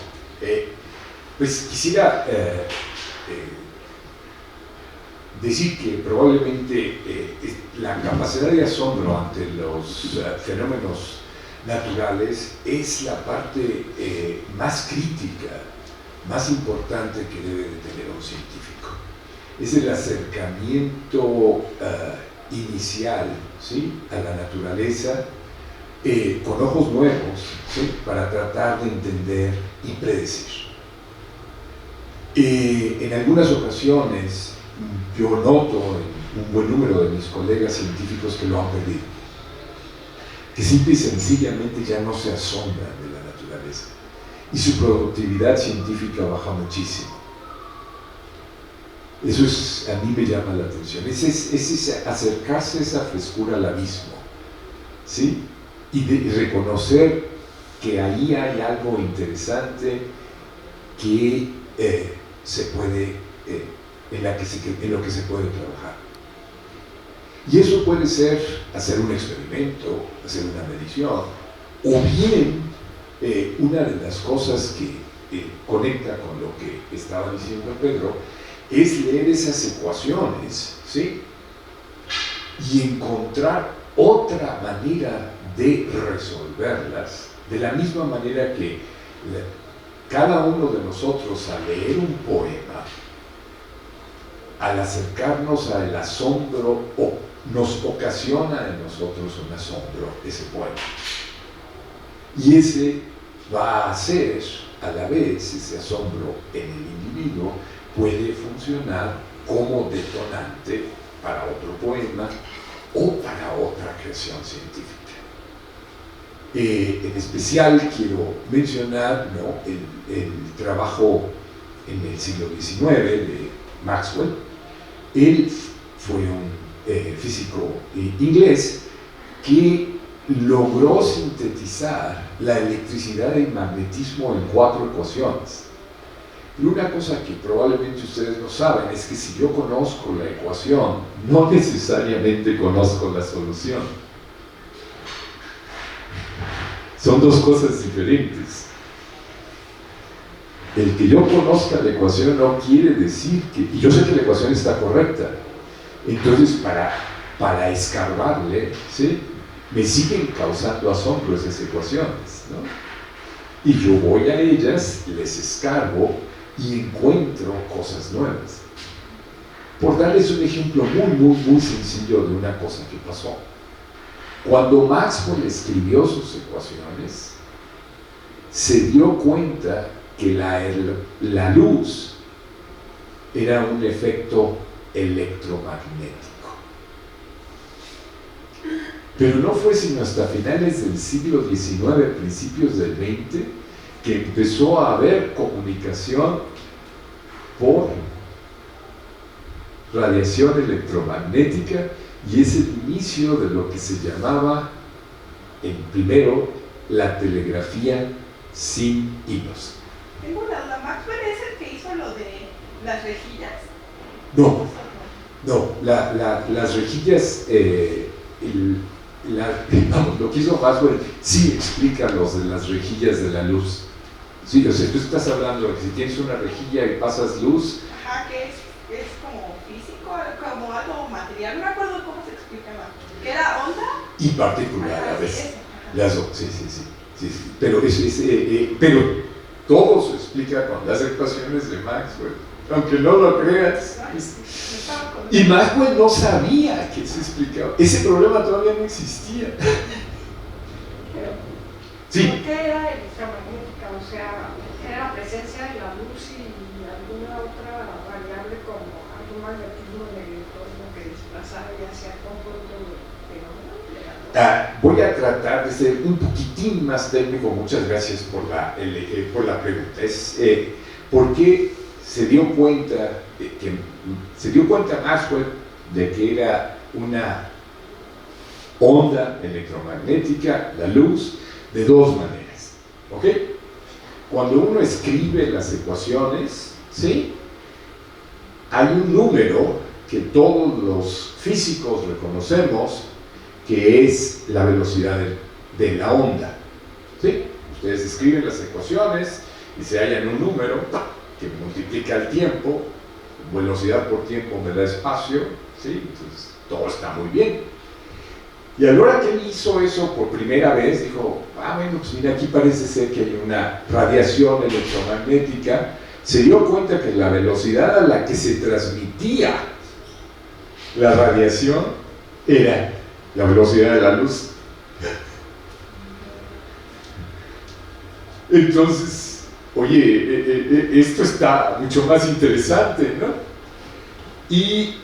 Pues quisiera decir que probablemente la capacidad de asombro ante los fenómenos naturales es la parte más crítica, más importante que debe de tener un científico. Es el acercamiento inicial, ¿sí?, a la naturaleza con ojos nuevos, ¿sí?, para tratar de entender y predecir. En algunas ocasiones yo noto en un buen número de mis colegas científicos que lo han perdido, que simple y sencillamente ya no se asombran de la naturaleza y su productividad científica baja muchísimo. Eso a mí me llama la atención, es acercarse a esa frescura al abismo, ¿sí?, y reconocer que ahí hay algo interesante que se puede, en lo que se puede trabajar. Y eso puede ser hacer un experimento, hacer una medición, o bien una de las cosas que conecta con lo que estaba diciendo Pedro es leer esas ecuaciones, ¿sí?, y encontrar otra manera de resolverlas, de la misma manera que cada uno de nosotros al leer un poema, al acercarnos al asombro, nos ocasiona en nosotros un asombro, ese poema. Y ese va a hacer, a la vez, ese asombro en el individuo puede funcionar como detonante para otro poema o para otra creación científica. En especial quiero mencionar, ¿no?, el trabajo en el siglo XIX de Maxwell. Él fue un físico inglés que logró sintetizar la electricidad y el magnetismo en 4 ecuaciones. Y una cosa que probablemente ustedes no saben es que si yo conozco la ecuación, no necesariamente conozco la solución. Son 2 cosas diferentes. El que yo conozca la ecuación no quiere decir que... Y yo sé que la ecuación está correcta. Entonces, para escarbarle, ¿sí?, me siguen causando asombro esas ecuaciones, ¿no? Y yo voy a ellas, les escarbo y encuentro cosas nuevas. Por darles un ejemplo muy sencillo de una cosa que pasó. Cuando Maxwell escribió sus ecuaciones, se dio cuenta que la luz era un efecto electromagnético. Pero no fue sino hasta finales del siglo XIX, principios del XX, que empezó a haber comunicación por radiación electromagnética, y es el inicio de lo que se llamaba primero la telegrafía sin hilos. Tengo una duda, ¿Maxwell es el que hizo lo de las rejillas? No, las rejillas, lo que hizo Maxwell sí explica los de las rejillas de la luz. Sí, o sea, tú estás hablando de que si tienes una rejilla y pasas luz... Ajá, que es como físico, como algo material, no me acuerdo cómo se explicaba. ¿Que era onda? Y particular a veces. Sí. Pero todo se explica con las ecuaciones de Maxwell. aunque no lo creas. Y Maxwell no sabía que se explicaba. Ese problema todavía no existía. Sí. ¿Por qué era electromagnética? O sea, era la presencia de la luz y alguna otra variable como algún magnetismo en el entorno que desplazara y hacía conjunto de Voy a tratar de ser un poquitín más técnico. Muchas gracias por la pregunta. ¿Por qué se dio cuenta Maxwell de que era una onda electromagnética, la luz, de dos maneras? ¿Ok? Cuando uno escribe las ecuaciones, ¿sí?, hay un número que todos los físicos reconocemos, que es la velocidad de la onda. ¿Sí? Ustedes escriben las ecuaciones y se hallan un número que multiplica el tiempo, velocidad por tiempo me da espacio, ¿sí? Entonces todo está muy bien. Y a la hora que él hizo eso por primera vez, dijo, bueno, pues mira, aquí parece ser que hay una radiación electromagnética. Se dio cuenta que la velocidad a la que se transmitía la radiación era la velocidad de la luz. Entonces, oye, esto está mucho más interesante, ¿no? Y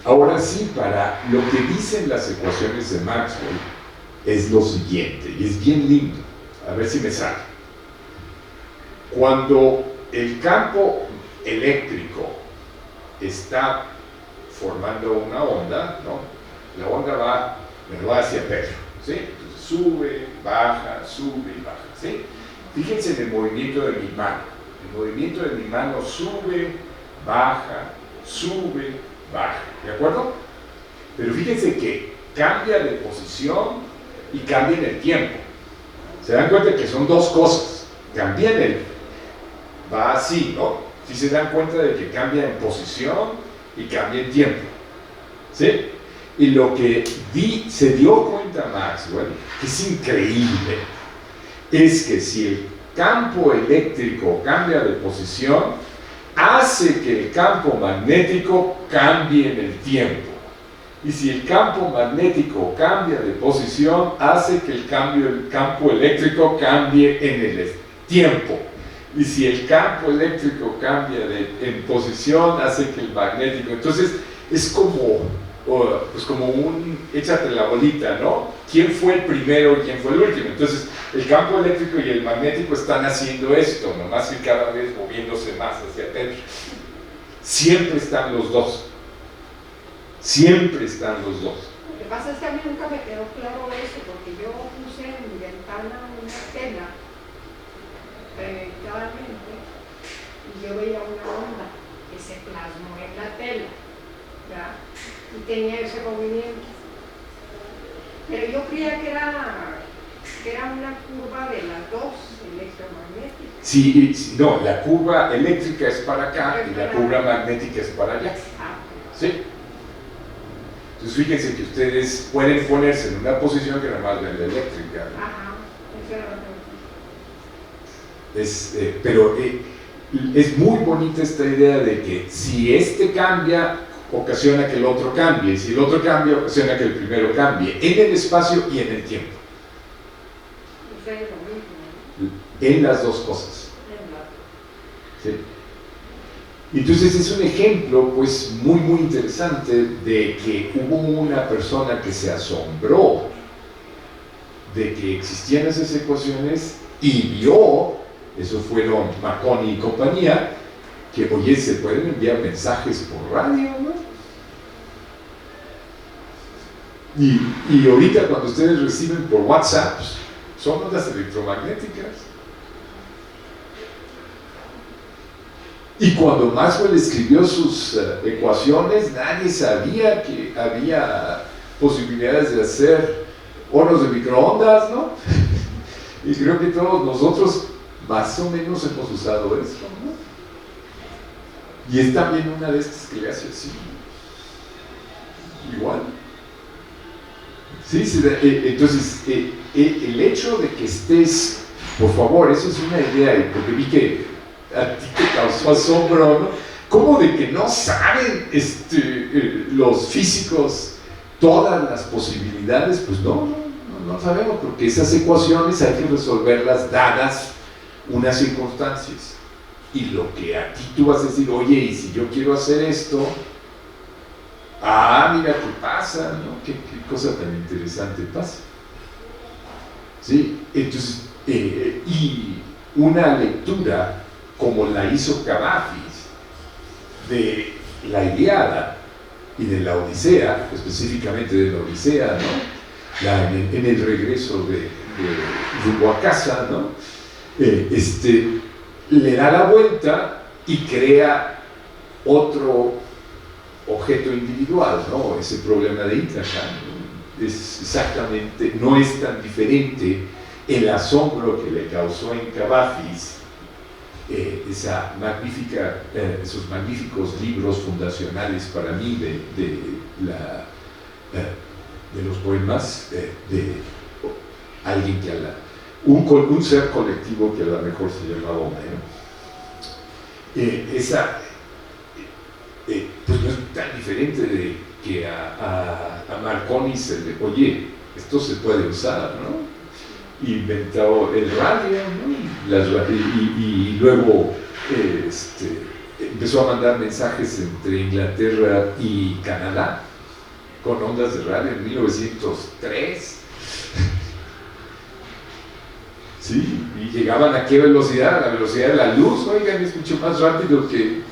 ahora sí, para lo que dicen las ecuaciones de Maxwell, es lo siguiente, y es bien lindo, a ver si me sale. Cuando el campo eléctrico está formando una onda, ¿no?, la onda va hacia Pedro, ¿sí? Entonces sube, baja, ¿sí? Fíjense en el movimiento de mi mano. El movimiento de mi mano sube, baja, ¿de acuerdo? Pero fíjense que cambia de posición y cambia en el tiempo. Se dan cuenta que son dos cosas. Cambia va así, ¿no? Si se dan cuenta de que cambia en posición y cambia en tiempo, ¿sí? Y lo que se dio cuenta Maxwell, que es increíble, es que si el campo eléctrico cambia de posición, hace que el campo magnético cambie en el tiempo. Y si el campo magnético cambia de posición, hace que el campo eléctrico cambie en el tiempo. Y si el campo eléctrico cambia en posición, hace que el magnético... Entonces, es como échate la bolita, ¿no? ¿Quién fue el primero y quién fue el último? Entonces, el campo eléctrico y el magnético están haciendo esto, nomás que cada vez moviéndose más hacia adentro. Siempre están los dos. Siempre están los dos. Lo que pasa es que a mí nunca me quedó claro eso, porque yo puse en mi ventana una tela premeditadamente y yo veía una onda que se plasmó en la tela, ¿verdad? Y tenía ese movimiento. Pero yo creía que era una curva de las dos electromagnéticas. Sí, no, la curva eléctrica es para acá y la curva magnética es para allá. ¿Sí? Entonces fíjense que ustedes pueden ponerse en una posición que nada más ven la eléctrica, ¿no? Ajá, eso era lo que... Pero es muy bonita esta idea de que si este cambia, ocasiona que el otro cambie, y si el otro cambia, ocasiona que el primero cambie, en el espacio y en el tiempo. Eso es lo mismo, ¿no? En las dos cosas. ¿Sí? Entonces es un ejemplo pues muy muy interesante de que hubo una persona que se asombró de que existían esas ecuaciones y vio, eso fueron Marconi y compañía, que oye, se pueden enviar mensajes por radio, ¿no? Y ahorita cuando ustedes reciben por WhatsApp, son ondas electromagnéticas. Y cuando Maxwell escribió sus ecuaciones, nadie sabía que había posibilidades de hacer hornos de microondas, ¿no? Y creo que todos nosotros más o menos hemos usado eso, ¿no? Y es también una de estas que le hace así. Igual. Sí, entonces, el hecho de que estés, por favor, eso es una idea, porque vi que a ti te causó asombro, ¿no? ¿Cómo de que no saben los físicos todas las posibilidades? Pues no sabemos, porque esas ecuaciones hay que resolverlas dadas unas circunstancias. Y lo que aquí tú vas a decir, oye, y si yo quiero hacer esto, mira qué pasa, ¿no? ¿Qué cosa tan interesante pasa? ¿Sí? Entonces, y una lectura como la hizo Cavafis de la Ilíada y de la Odisea, específicamente de la Odisea, ¿no? En el regreso de rumbo a casa, ¿no? Le da la vuelta y crea otro objeto individual, ¿no? Ese problema de Ítaca, ¿no? Es exactamente, no es tan diferente el asombro que le causó en Cavafis esos magníficos libros fundacionales para mí de los poemas de alguien que un ser colectivo que a lo mejor se llamaba Homero. Pues no es tan diferente de que a Marconi se le, oye, esto se puede usar, ¿no? Inventó el radio, ¿no? Y luego empezó a mandar mensajes entre Inglaterra y Canadá con ondas de radio en 1903. Sí, y llegaban a qué velocidad, a la velocidad de la luz, oigan, es mucho más rápido que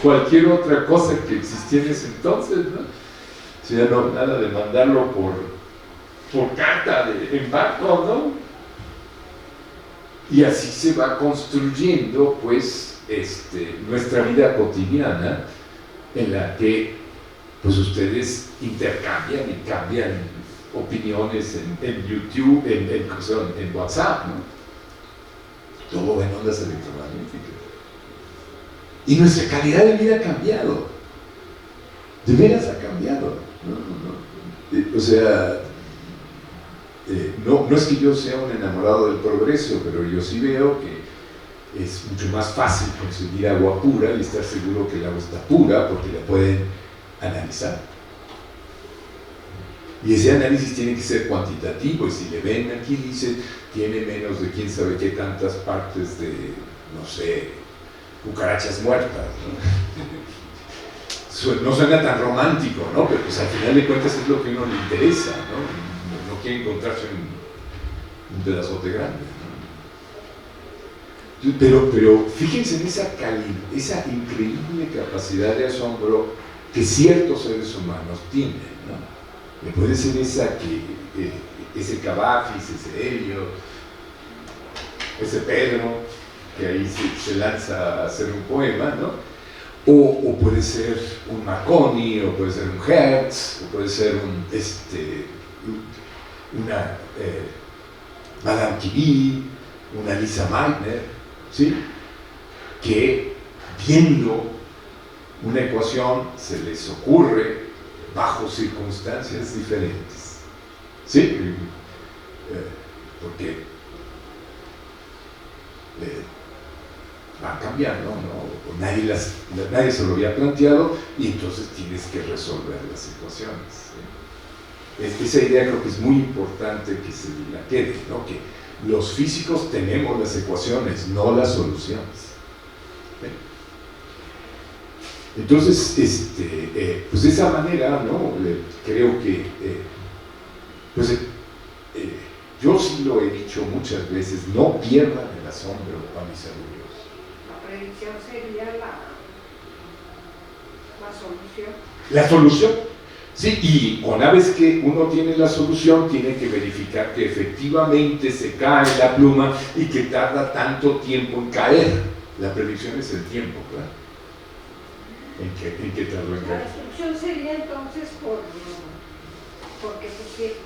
cualquier otra cosa que existía en ese entonces, ¿no? O sea, no, nada de mandarlo por carta en barco, ¿no? Y así se va construyendo, pues, nuestra vida cotidiana, en la que, pues, ustedes intercambian y cambian opiniones en YouTube, en WhatsApp, ¿no? Todo en ondas electromagnéticas. Y nuestra calidad de vida ha cambiado. De veras ha cambiado. O sea, no es que yo sea un enamorado del progreso, pero yo sí veo que es mucho más fácil conseguir agua pura y estar seguro que el agua está pura porque la pueden analizar. Y ese análisis tiene que ser cuantitativo, y si le ven aquí dice, tiene menos de quién sabe qué tantas partes de, no sé, cucarachas muertas, ¿no? No suena tan romántico, ¿no? Pero pues al final de cuentas es lo que a uno le interesa, ¿no? No quiere encontrarse un pedazote grande, ¿no? Pero fíjense en esa increíble capacidad de asombro que ciertos seres humanos tienen, ¿no? Puede ser ese Cavafis, ese Helio, ese Pedro, que ahí se lanza a hacer un poema, ¿no? O puede ser un Marconi, o puede ser un Hertz, o puede ser una Madame Curie, una Lisa Meitner, ¿sí? Que viendo una ecuación se les ocurre bajo circunstancias diferentes, ¿sí? Porque van cambiando, ¿no? Nadie se lo había planteado y entonces tienes que resolver las ecuaciones, ¿sí? Esa idea creo que es muy importante que se la quede, ¿no? Que los físicos tenemos las ecuaciones, no las soluciones. ¿Sí? Entonces, pues de esa manera, ¿no? Creo que, yo sí lo he dicho muchas veces, no pierdan el asombro a mis alumnos. La predicción sería la solución. La solución, sí, y una vez que uno tiene la solución, tiene que verificar que efectivamente se cae la pluma y que tarda tanto tiempo en caer. La predicción es el tiempo, ¿verdad? ¿En qué tardó en La caer? destrucción sería entonces porque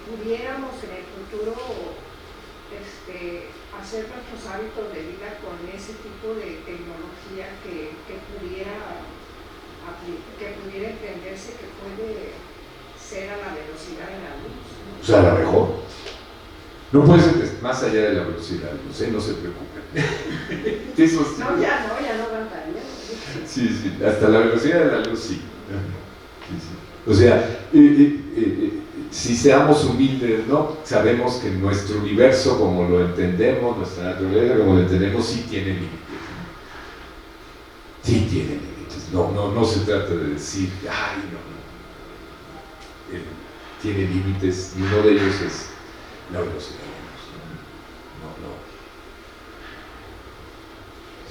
pudiéramos en el futuro hacer nuestros hábitos de vida con ese tipo de tecnología que pudiera entenderse que puede ser a la velocidad de la luz, ¿no? O sea, a lo mejor. No puede ser más allá de la velocidad de la luz, no se preocupen. Eso sí. No, ya no aguantaría. Sí, hasta la velocidad de la luz sí. O sea, si seamos humildes, ¿no? Sabemos que nuestro universo, como lo entendemos, nuestra naturaleza, como lo entendemos, sí tiene límites. Sí tiene límites. No se trata de decir, ay, no. Tiene límites y uno de ellos es la velocidad de la luz. No.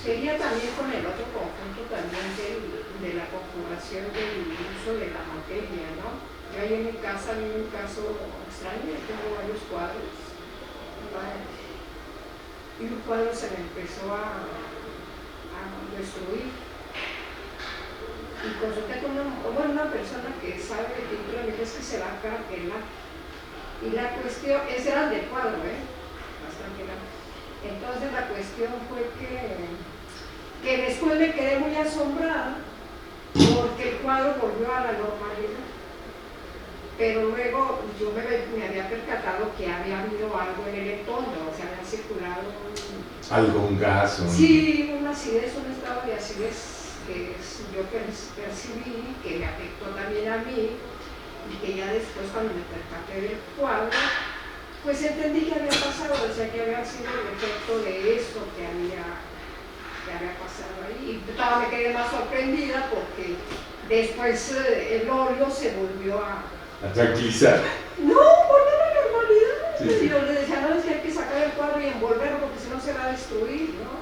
Sería también con el otro conjunto también de la conjugación del uso de la materia, ¿no? Yo ahí en mi casa vi un caso extraño, tengo varios cuadros, y un cuadro se me empezó a destruir. Y consulté con una persona que sabe de pintura, me dijo es que se va a cartelar. Y la cuestión, ese era el del cuadro, bastante grande. Entonces la cuestión fue que después me quedé muy asombrada porque el cuadro volvió a la normalidad. Pero luego yo me había percatado que había habido algo en el entorno, o sea, había circulado algún gas. Sí, una acidez, un estado de acidez que yo percibí, que me afectó también a mí, y que ya después cuando me percaté del cuadro, pues entendí que había pasado, o sea, que había sido el efecto de eso que había pasado ahí. Y todavía me quedé más sorprendida porque después el óleo se volvió a tranquilizar. No, volvió a la normalidad. Sí. Y yo le decía, no, es que hay que sacar el cuadro y envolverlo porque si no se va a destruir, ¿no?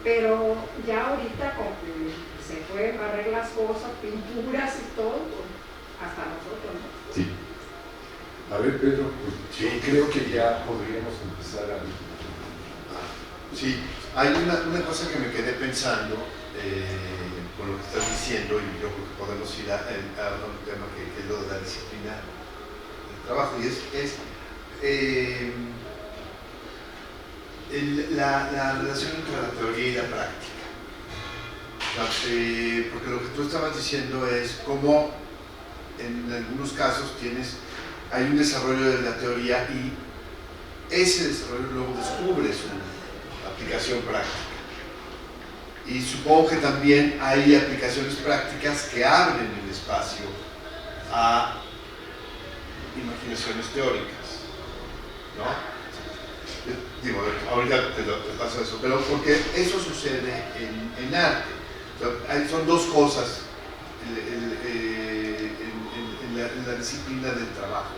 Pero ya ahorita como que se pueden barrer las cosas, pinturas y todo, pues, hasta nosotros, ¿no? Sí. A ver, Pedro, pues yo creo que ya podríamos empezar a... Sí, hay una cosa que me quedé pensando con lo que estás diciendo, y yo creo que podemos ir a un tema que es lo de la disciplina del trabajo, y es la relación entre la teoría y la práctica. Porque lo que tú estabas diciendo es cómo en algunos casos hay un desarrollo de la teoría y ese desarrollo luego descubre su aplicación práctica. Y supongo que también hay aplicaciones prácticas que abren el espacio a imaginaciones teóricas, ¿no? Digo, ahorita te paso eso, pero porque eso sucede en arte. O sea, son dos cosas en la disciplina del trabajo.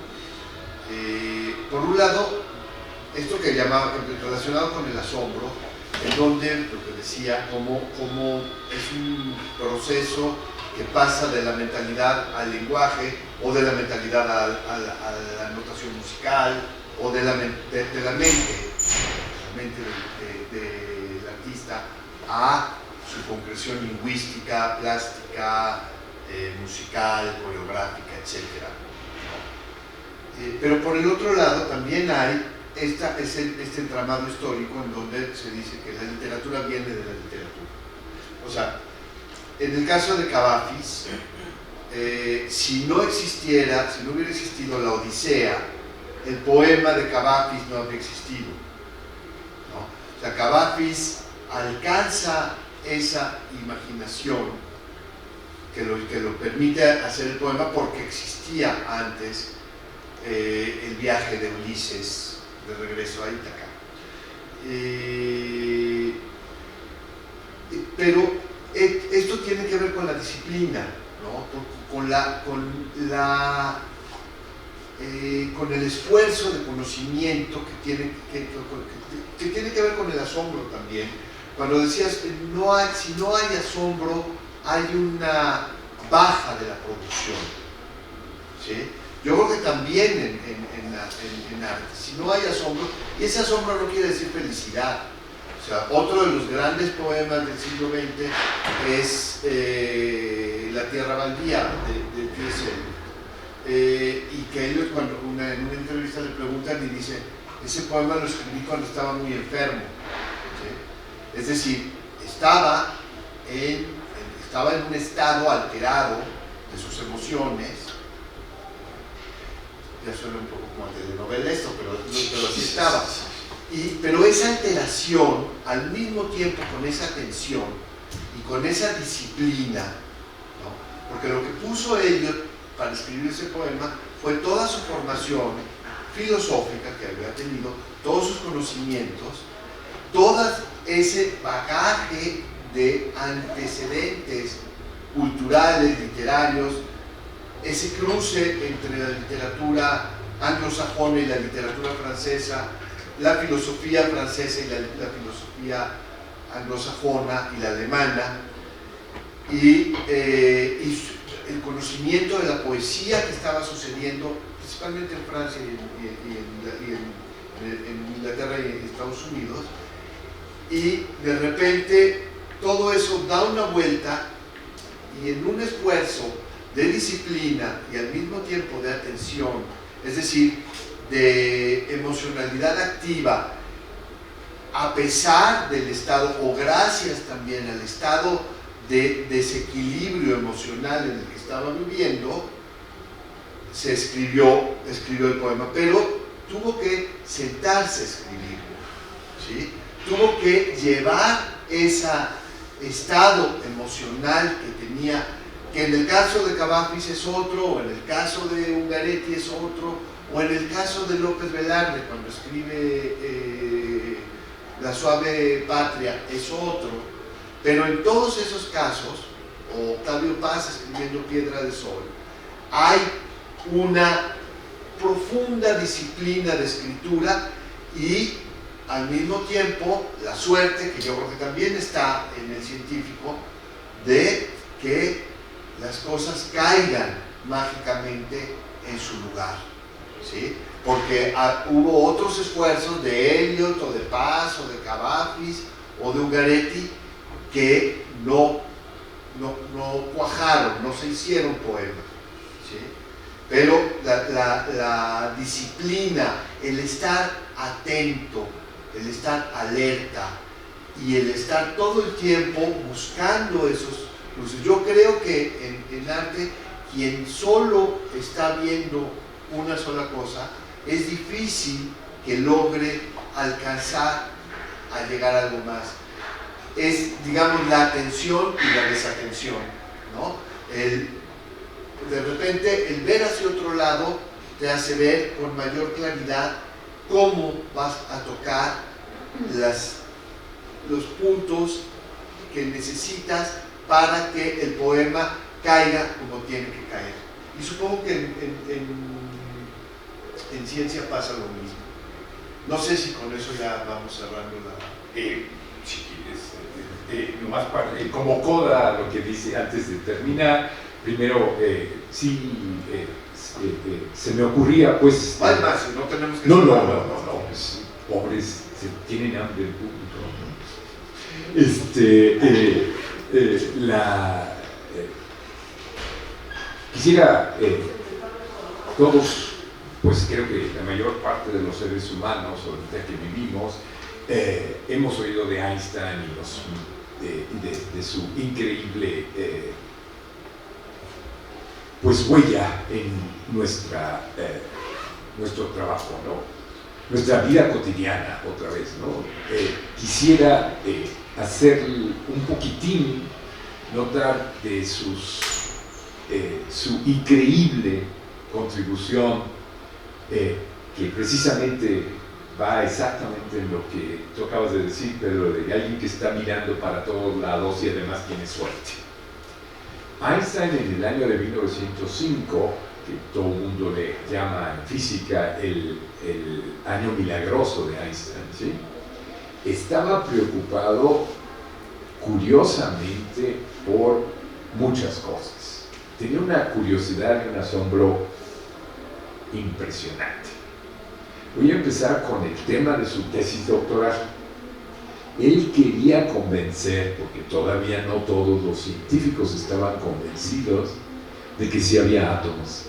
Por un lado, esto que llamaba, relacionado con el asombro, en donde, lo que decía, como es un proceso que pasa de la mentalidad al lenguaje, o de la mentalidad a la notación musical, o de la mente del artista a su concreción lingüística, plástica, musical, coreográfica, etc. Pero por el otro lado también hay este entramado histórico en donde se dice que la literatura viene de la literatura. O sea, en el caso de Cavafis, si no hubiera existido la Odisea, el poema de Cavafis no habría existido, ¿no? O sea, Cavafis alcanza esa imaginación que lo permite hacer el poema porque existía antes el viaje de Ulises de regreso a Ítaca. Pero esto tiene que ver con la disciplina, ¿no? Con el esfuerzo de conocimiento que tiene que ver con el asombro también. Cuando decías, si no hay asombro, hay una baja de la producción, ¿sí? Yo creo que también en arte, si no hay asombro, y ese asombro no quiere decir felicidad. O sea, otro de los grandes poemas del siglo XX es La Tierra Baldía, de T.S. Eliot. Y que ellos, cuando en una entrevista le preguntan y dice, ese poema lo escribí cuando estaba muy enfermo, ¿sí? Es decir, estaba en un estado alterado de sus emociones, ya suena un poco como telenovela esto, pero así estaba. Pero esa alteración, al mismo tiempo con esa tensión y con esa disciplina, ¿no? Porque lo que puso Eliot para escribir ese poema fue toda su formación filosófica que había tenido, todos sus conocimientos, todo ese bagaje de antecedentes culturales, literarios, ese cruce entre la literatura anglosajona y la literatura francesa, la filosofía francesa y la filosofía anglosajona y la alemana, y el conocimiento de la poesía que estaba sucediendo principalmente en Francia y en Inglaterra y en Estados Unidos, y de repente todo eso da una vuelta y en un esfuerzo de disciplina y al mismo tiempo de atención, es decir, de emocionalidad activa, a pesar del estado, o gracias también al estado de desequilibrio emocional en el que estaba viviendo, se escribió el poema, pero tuvo que sentarse a escribirlo, ¿sí? Tuvo que llevar ese estado emocional que tenía, que en el caso de Cavafis es otro, o en el caso de Ungaretti es otro, o en el caso de López Velarde cuando escribe La suave patria es otro, pero en todos esos casos, o Octavio Paz escribiendo Piedra de Sol, hay una profunda disciplina de escritura y al mismo tiempo la suerte, que yo creo que también está en el científico, de que las cosas caigan mágicamente en su lugar, ¿sí? Porque hubo otros esfuerzos de Eliot o de Paz o de Cavafis o de Ungaretti que no cuajaron, no se hicieron poemas, ¿sí? Pero la disciplina, el estar atento, el estar alerta y el estar todo el tiempo buscando esos cruces. Yo creo que en arte, quien solo está viendo una sola cosa, es difícil que logre alcanzar a llegar a algo más. Es, digamos, la atención y la desatención, ¿no? De repente, el ver hacia otro lado te hace ver con mayor claridad cómo vas a tocar los puntos que necesitas para que el poema caiga como tiene que caer. Y supongo que en ciencia pasa lo mismo. No sé si con eso ya vamos cerrando si quieres, nomás como coda lo que dice antes de terminar, primero, se me ocurría, pues... Además, no tenemos que... No, pues, pobres, tienen hambre el público, ¿no? Quisiera, todos, pues creo que la mayor parte de los seres humanos, ahorita que vivimos, hemos oído de Einstein y de su increíble pues huella en nuestro trabajo, ¿no? Nuestra vida cotidiana, otra vez, ¿no? Quisiera hacer un poquitín notar de su increíble contribución, que precisamente va exactamente en lo que tú acabas de decir, Pedro, de alguien que está mirando para todos lados y además tiene suerte. Einstein, en el año de 1905, que todo el mundo le llama en física el año milagroso de Einstein, ¿sí? Estaba preocupado curiosamente por muchas cosas. Tenía una curiosidad y un asombro impresionante. Voy a empezar con el tema de su tesis doctoral. Él quería convencer, porque todavía no todos los científicos estaban convencidos, de que sí había átomos.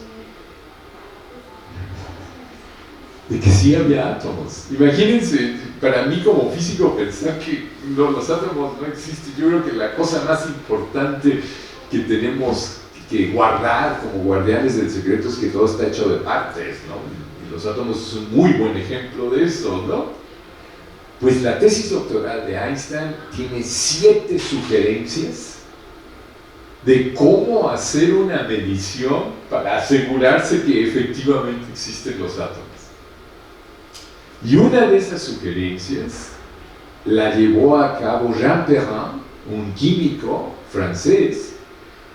De que sí había átomos. Imagínense, para mí como físico pensar que los átomos no existen. Yo creo que la cosa más importante que tenemos, que guardar como guardianes del secreto es que todo está hecho de partes, ¿no? Y los átomos es un muy buen ejemplo de eso, ¿no? Pues la tesis doctoral de Einstein tiene 7 sugerencias de cómo hacer una medición para asegurarse que efectivamente existen los átomos. Y una de esas sugerencias la llevó a cabo Jean Perrin, un químico francés,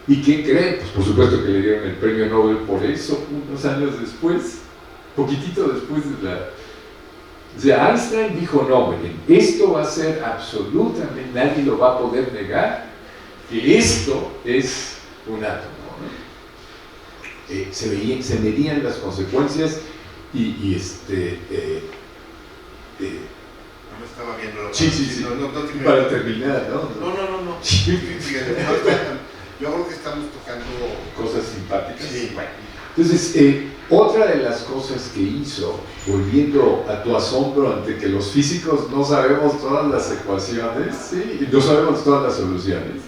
y ¿qué creen? Pues por supuesto que le dieron el premio Nobel por eso, unos años después, poquitito después de la... O sea, Einstein dijo, no, miren, esto va a ser absolutamente, nadie lo va a poder negar, que esto es un átomo, ¿no? Se medían las consecuencias y No me estaba viendo. sí. No, Para terminar, ¿no? No. Fíjate, yo creo que estamos tocando Cosas simpáticas. Sí. Bueno, entonces, otra de las cosas que hizo, volviendo a tu asombro ante que los físicos no sabemos todas las ecuaciones, ¿sí? Y no sabemos todas las soluciones,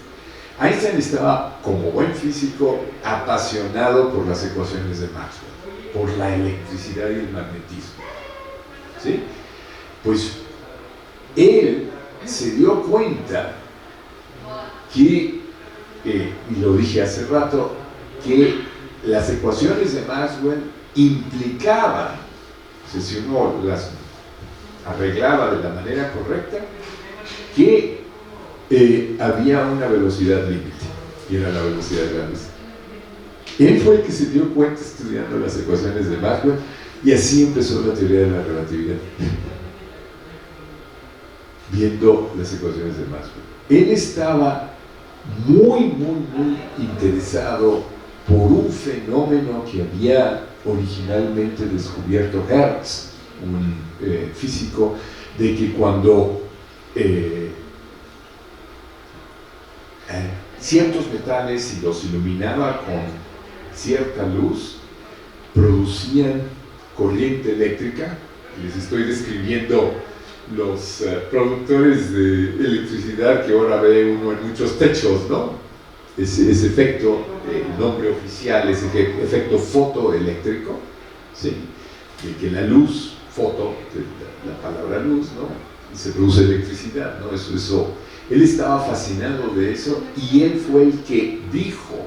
Einstein estaba, como buen físico, apasionado por las ecuaciones de Maxwell, por la electricidad y el magnetismo, ¿sí? Pues él se dio cuenta que, y lo dije hace rato, que las ecuaciones de Maxwell implicaban, o sea, si uno las arreglaba de la manera correcta, que había una velocidad límite, y era la velocidad de la luz. Él fue el que se dio cuenta estudiando las ecuaciones de Maxwell, y así empezó la teoría de la relatividad, viendo las ecuaciones de Maxwell. Él estaba muy interesado por un fenómeno que había originalmente descubierto Hertz, un físico, de que cuando ciertos metales, si los iluminaba con cierta luz, producían corriente eléctrica. Les estoy describiendo los productores de electricidad que ahora ve uno en muchos techos, ¿no? Ese efecto, el nombre oficial es efecto fotoeléctrico, ¿sí? De que la luz, foto, la palabra luz, ¿no? Y se produce electricidad, ¿no? Eso. Él estaba fascinado de eso y él fue el que dijo,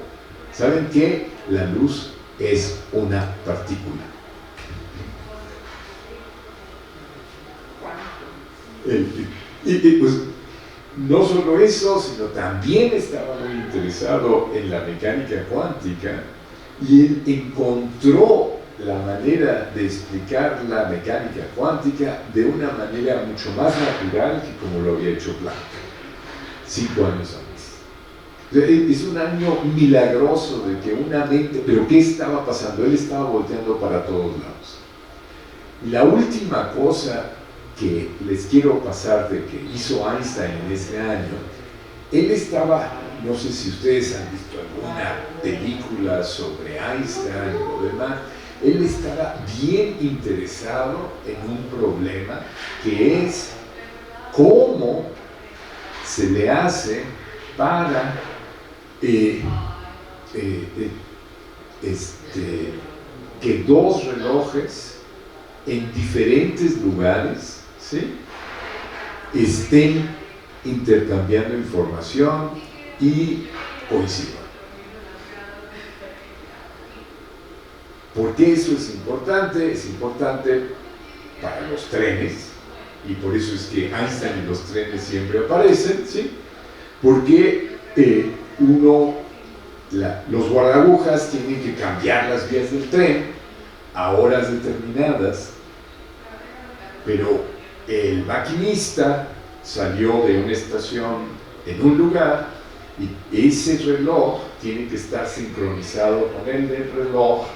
¿saben qué? La luz es una partícula. Pues, no solo eso, sino también estaba muy interesado en la mecánica cuántica y él encontró la manera de explicar la mecánica cuántica de una manera mucho más natural que como lo había hecho Planck 5 años antes. Es un año milagroso de que una mente, pero ¿qué estaba pasando? Él estaba volteando para todos lados. Y la última cosa que les quiero pasar de que hizo Einstein en ese año, él estaba, no sé si ustedes han visto alguna película sobre Einstein o demás, él estaba bien interesado en un problema que es cómo se le hace para que dos relojes en diferentes lugares, ¿sí?, estén intercambiando información y coincidan. ¿Por qué eso es importante? Es importante para los trenes, y por eso es que Einstein y los trenes siempre aparecen, ¿sí? Porque los guardaagujas tienen que cambiar las vías del tren a horas determinadas, pero el maquinista salió de una estación en un lugar y ese reloj tiene que estar sincronizado con el reloj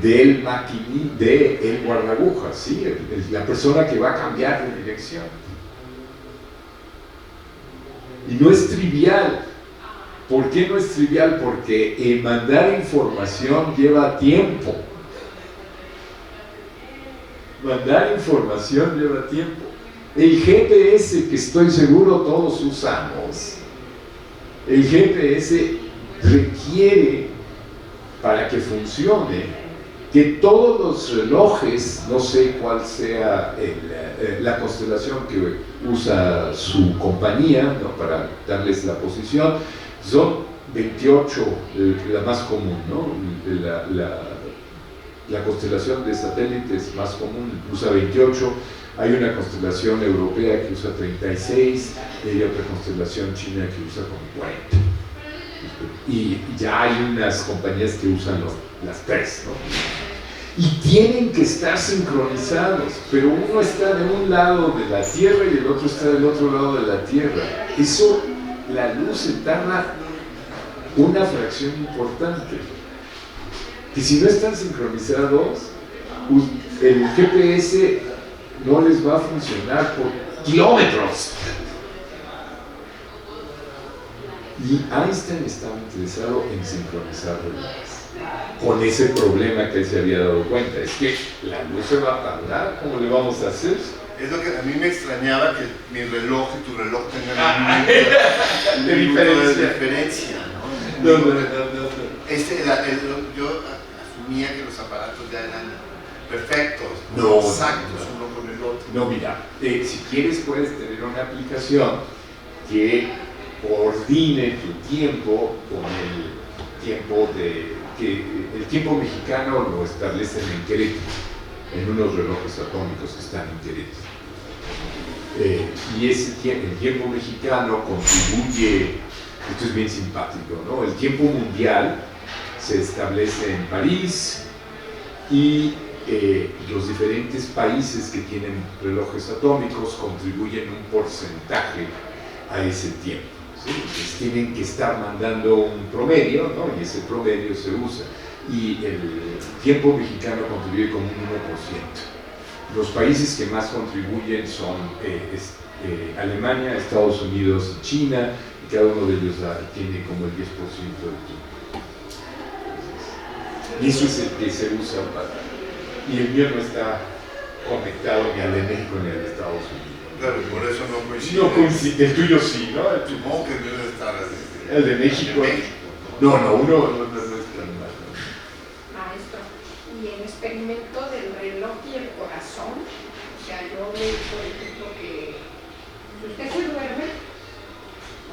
del guardaagujas, ¿sí? La persona que va a cambiar de dirección. Y no es trivial. ¿Por qué no es trivial? Porque mandar información lleva tiempo. Mandar información lleva tiempo. El GPS que estoy seguro todos usamos, el GPS requiere para que funcione, que todos los relojes, no sé cuál sea la constelación que usa su compañía, ¿no?, para darles la posición, son 28, la más común, ¿no? La constelación de satélites más común usa 28, hay una constelación europea que usa 36, y hay otra constelación china que usa como 40. Y ya hay unas compañías que usan las 3, ¿no? Y tienen que estar sincronizados, pero uno está de un lado de la Tierra y el otro está del otro lado de la Tierra. Eso, la luz se tarda una fracción importante. Que si no están sincronizados, el GPS no les va a funcionar por kilómetros. Y Einstein estaba interesado en sincronizar relojes, con ese problema que él se había dado cuenta, es que la luz se va a tardar, ¿cómo le vamos a hacer? Es lo que a mí me extrañaba, que mi reloj y tu reloj tengan un de diferencia, ¿no? No. Yo asumía que los aparatos ya eran perfectos, No, exactos no. uno con el otro. No, mira, si quieres puedes tener una aplicación que coordine tu tiempo con el tiempo el tiempo mexicano lo establecen en Querétaro, en unos relojes atómicos que están en Querétaro. Y el tiempo mexicano contribuye, esto es bien simpático, ¿no? El tiempo mundial se establece en París y los diferentes países que tienen relojes atómicos contribuyen un porcentaje a ese tiempo. ¿Sí? Entonces tienen que estar mandando un promedio, ¿no? Y ese promedio se usa. Y el tiempo mexicano contribuye con un 1%. Los países que más contribuyen son Alemania, Estados Unidos y China, y cada uno de ellos tiene como el 10% del tiempo. Y eso es el que se usa para... Y el mío no está conectado ni al de México ni al de Estados Unidos. Claro, por eso no coincide. No coincide, el tuyo sí, ¿no? Supongo que debe estar El de México. No, uno no es tan mal. Maestro, y el experimento del reloj y el corazón, o sea, yo veo, por ejemplo, que usted se duerme,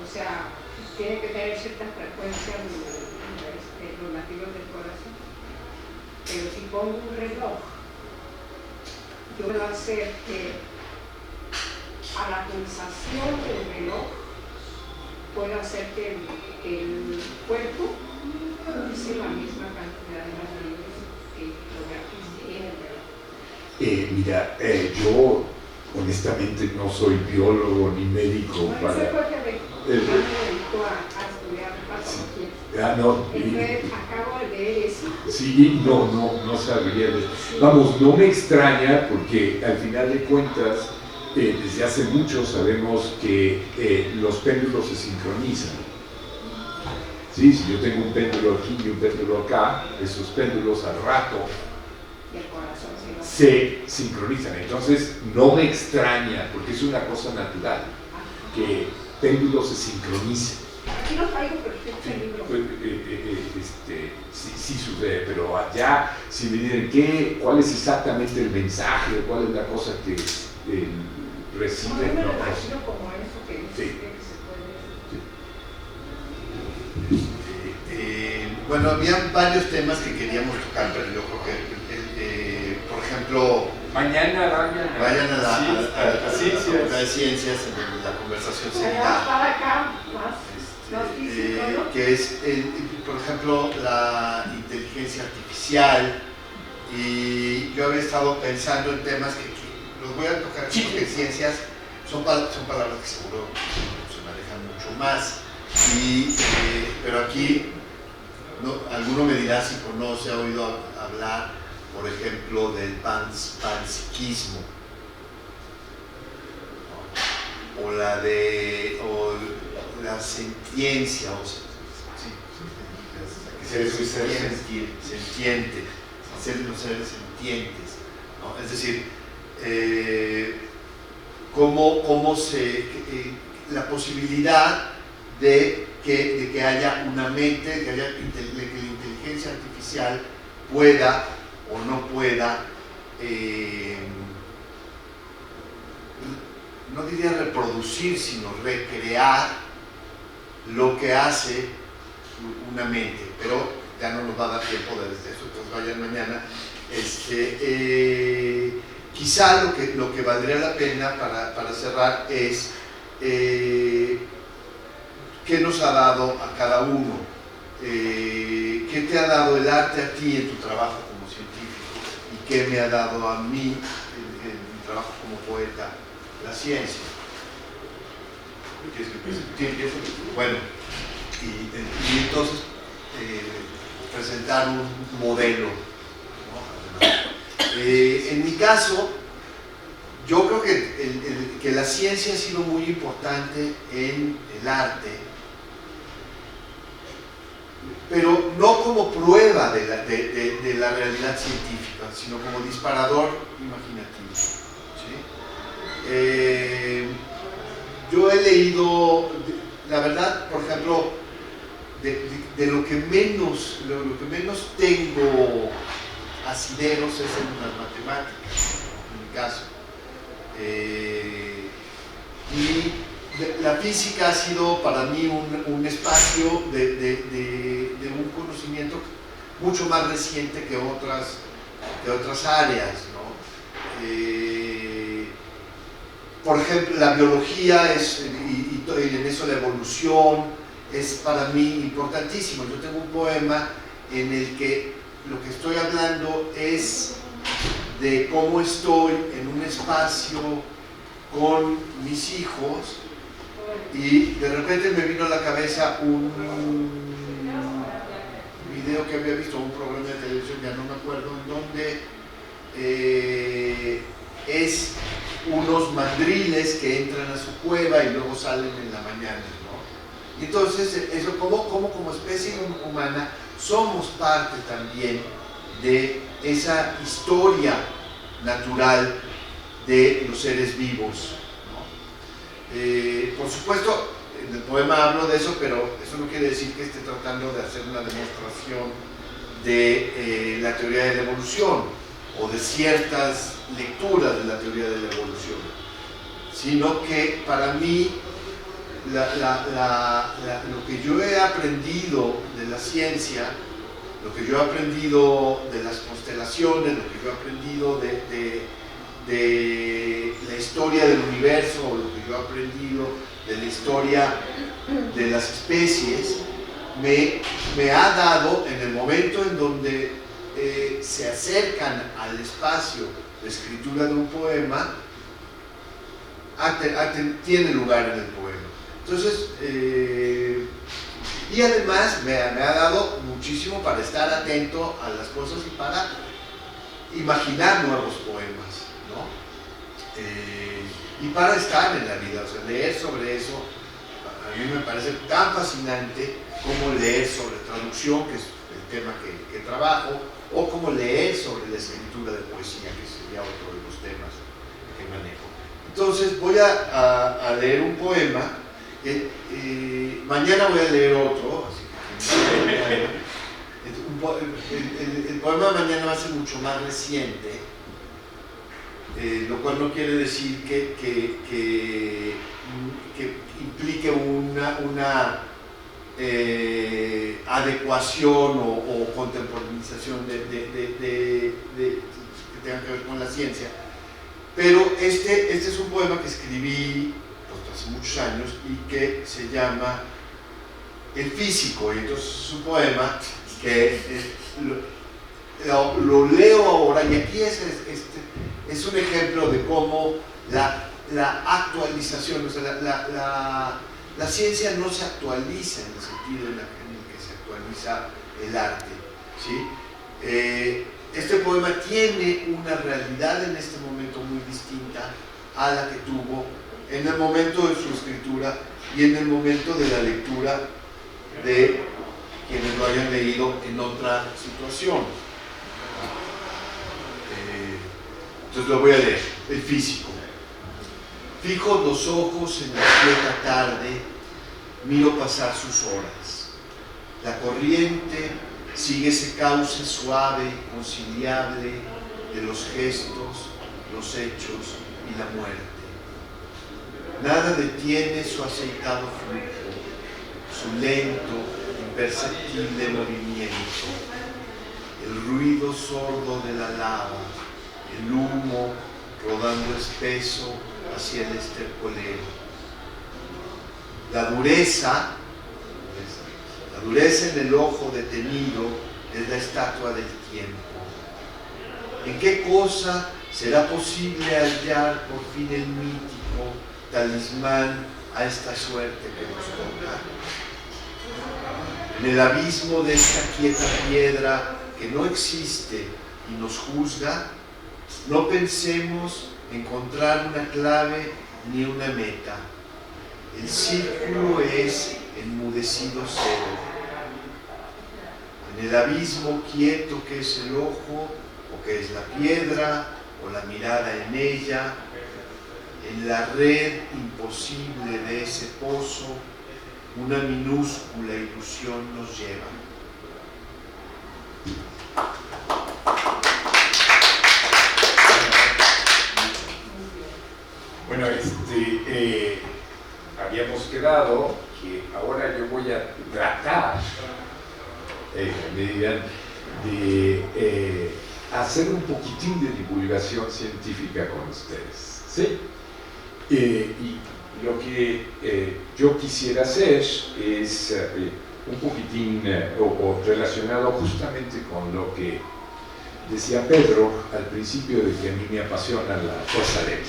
o sea, tiene que tener cierta frecuencia los latidos del corazón, pero si pongo un reloj, yo puedo hacer que a la pulsación del reloj puedo hacer que el cuerpo pulse la misma cantidad de latidos que en el reloj. Mira, yo honestamente no soy biólogo ni médico Bueno, para... ese fue que me dedicó a estudiar patología. No, Entonces, acabo de leer eso. sí, no sabría. Vamos, no me extraña porque al final de cuentas, desde hace mucho sabemos que los péndulos se sincronizan. Sí, si yo tengo un péndulo aquí y un péndulo acá, esos péndulos al rato Y el corazón se sincronizan. Entonces no me extraña, porque es una cosa natural, que péndulos se sincronicen. Aquí no traigo, pero este libro. Sí sucede, pero allá si me dicen cuál es exactamente el mensaje, cuál es la cosa que recibe. No me lo No, imagino como eso que dice Sí. que se puede. Bueno, había varios temas que queríamos tocar, pero yo creo que, por ejemplo, Mañana vayan a la sí, Facultad de Ciencias, en donde la conversación Para seguirá. estar acá más físico, ¿no? Que es, por ejemplo, la inteligencia artificial. Y yo había estado pensando en temas que los voy a tocar, porque ciencias son palabras que seguro se manejan mucho más. Pero aquí alguno me dirá si conoce, ha oído hablar, por ejemplo, del panpsiquismo, o la sentiencia, sentiente, los seres sentientes, ¿no? Es decir, la posibilidad de que haya una mente, de que la inteligencia artificial pueda o no pueda, no diría reproducir, sino recrear lo que hace una mente, pero ya no nos va a dar tiempo de eso, entonces vayan mañana. Quizá lo que valdría la pena para cerrar es qué nos ha dado a cada uno, qué te ha dado el arte a ti en tu trabajo como científico y qué me ha dado a mí en mi trabajo como poeta la ciencia. ¿Quieres que empiece? Bueno, y entonces presentar un modelo, ¿no? En mi caso, yo creo que la ciencia ha sido muy importante en el arte, pero no como prueba de la realidad científica, sino como disparador imaginativo, ¿sí? Yo he leído, la verdad, por ejemplo, de lo que menos tengo asideros es en las matemáticas, en mi caso. Y la física ha sido para mí un espacio de un conocimiento mucho más reciente que otras áreas, ¿no? Por ejemplo, la biología y en eso la evolución es para mí importantísimo. Yo tengo un poema en el que lo que estoy hablando es de cómo estoy en un espacio con mis hijos y de repente me vino a la cabeza un video que había visto, un programa de televisión, ya no me acuerdo, en donde es unos mandriles que entran a su cueva y luego salen en la mañana, ¿no? Y entonces, eso como especie humana somos parte también de esa historia natural de los seres vivos, ¿no? Por supuesto, en el poema hablo de eso, pero eso no quiere decir que esté tratando de hacer una demostración de la teoría de la evolución o de ciertas lecturas de la teoría de la evolución, sino que para mí lo que yo he aprendido de la ciencia, lo que yo he aprendido de las constelaciones, lo que yo he aprendido de la historia del universo, o lo que yo he aprendido de la historia de las especies, me ha dado en el momento en donde se acercan al espacio de escritura de un poema, tiene lugar en el poema. Entonces, y además me ha dado muchísimo para estar atento a las cosas y para imaginar nuevos poemas, ¿no? Y para estar en la vida, o sea, leer sobre eso, a mí me parece tan fascinante como leer sobre traducción, que es el tema que trabajo, o como leer sobre la escritura de poesía, que sería otro de los temas que manejo. Entonces voy a leer un poema, mañana voy a leer otro, así que el poema de mañana va a ser mucho más reciente, lo cual no quiere decir que implique una adecuación o contemporaneización que tenga que ver con la ciencia, pero este es un poema que escribí hace muchos años y que se llama El Físico, y entonces es un poema que lo leo ahora, y aquí es un ejemplo de cómo la actualización, o sea, la ciencia no se actualiza en el sentido en el que se actualiza el arte, ¿sí? Este poema tiene una realidad en este momento muy distinta a la que tuvo en el momento de su escritura y en el momento de la lectura de quienes lo hayan leído en otra situación. Entonces lo voy a leer. El Físico. Fijo los ojos en la quieta tarde, miro pasar sus horas. La corriente sigue ese cauce suave y conciliable de los gestos, los hechos y la muerte. Nada detiene su aceitado flujo, su lento, imperceptible movimiento, el ruido sordo de la lava, el humo rodando espeso hacia el estercolero. La dureza en el ojo detenido es la estatua del tiempo. ¿En qué cosa será posible hallar por fin el mítico talismán a esta suerte que nos toca? En el abismo de esta quieta piedra que no existe y nos juzga, no pensemos encontrar una clave ni una meta. El círculo es enmudecido cero. En el abismo quieto que es el ojo, o que es la piedra, o la mirada en ella, en la red imposible de ese pozo, una minúscula ilusión nos lleva. Bueno, habíamos quedado que ahora yo voy a tratar, me dirán, de hacer un poquitín de divulgación científica con ustedes, ¿sí? Y lo que yo quisiera hacer es un poquitín o relacionado justamente con lo que decía Pedro al principio, de que a mí me apasiona la fuerza débil.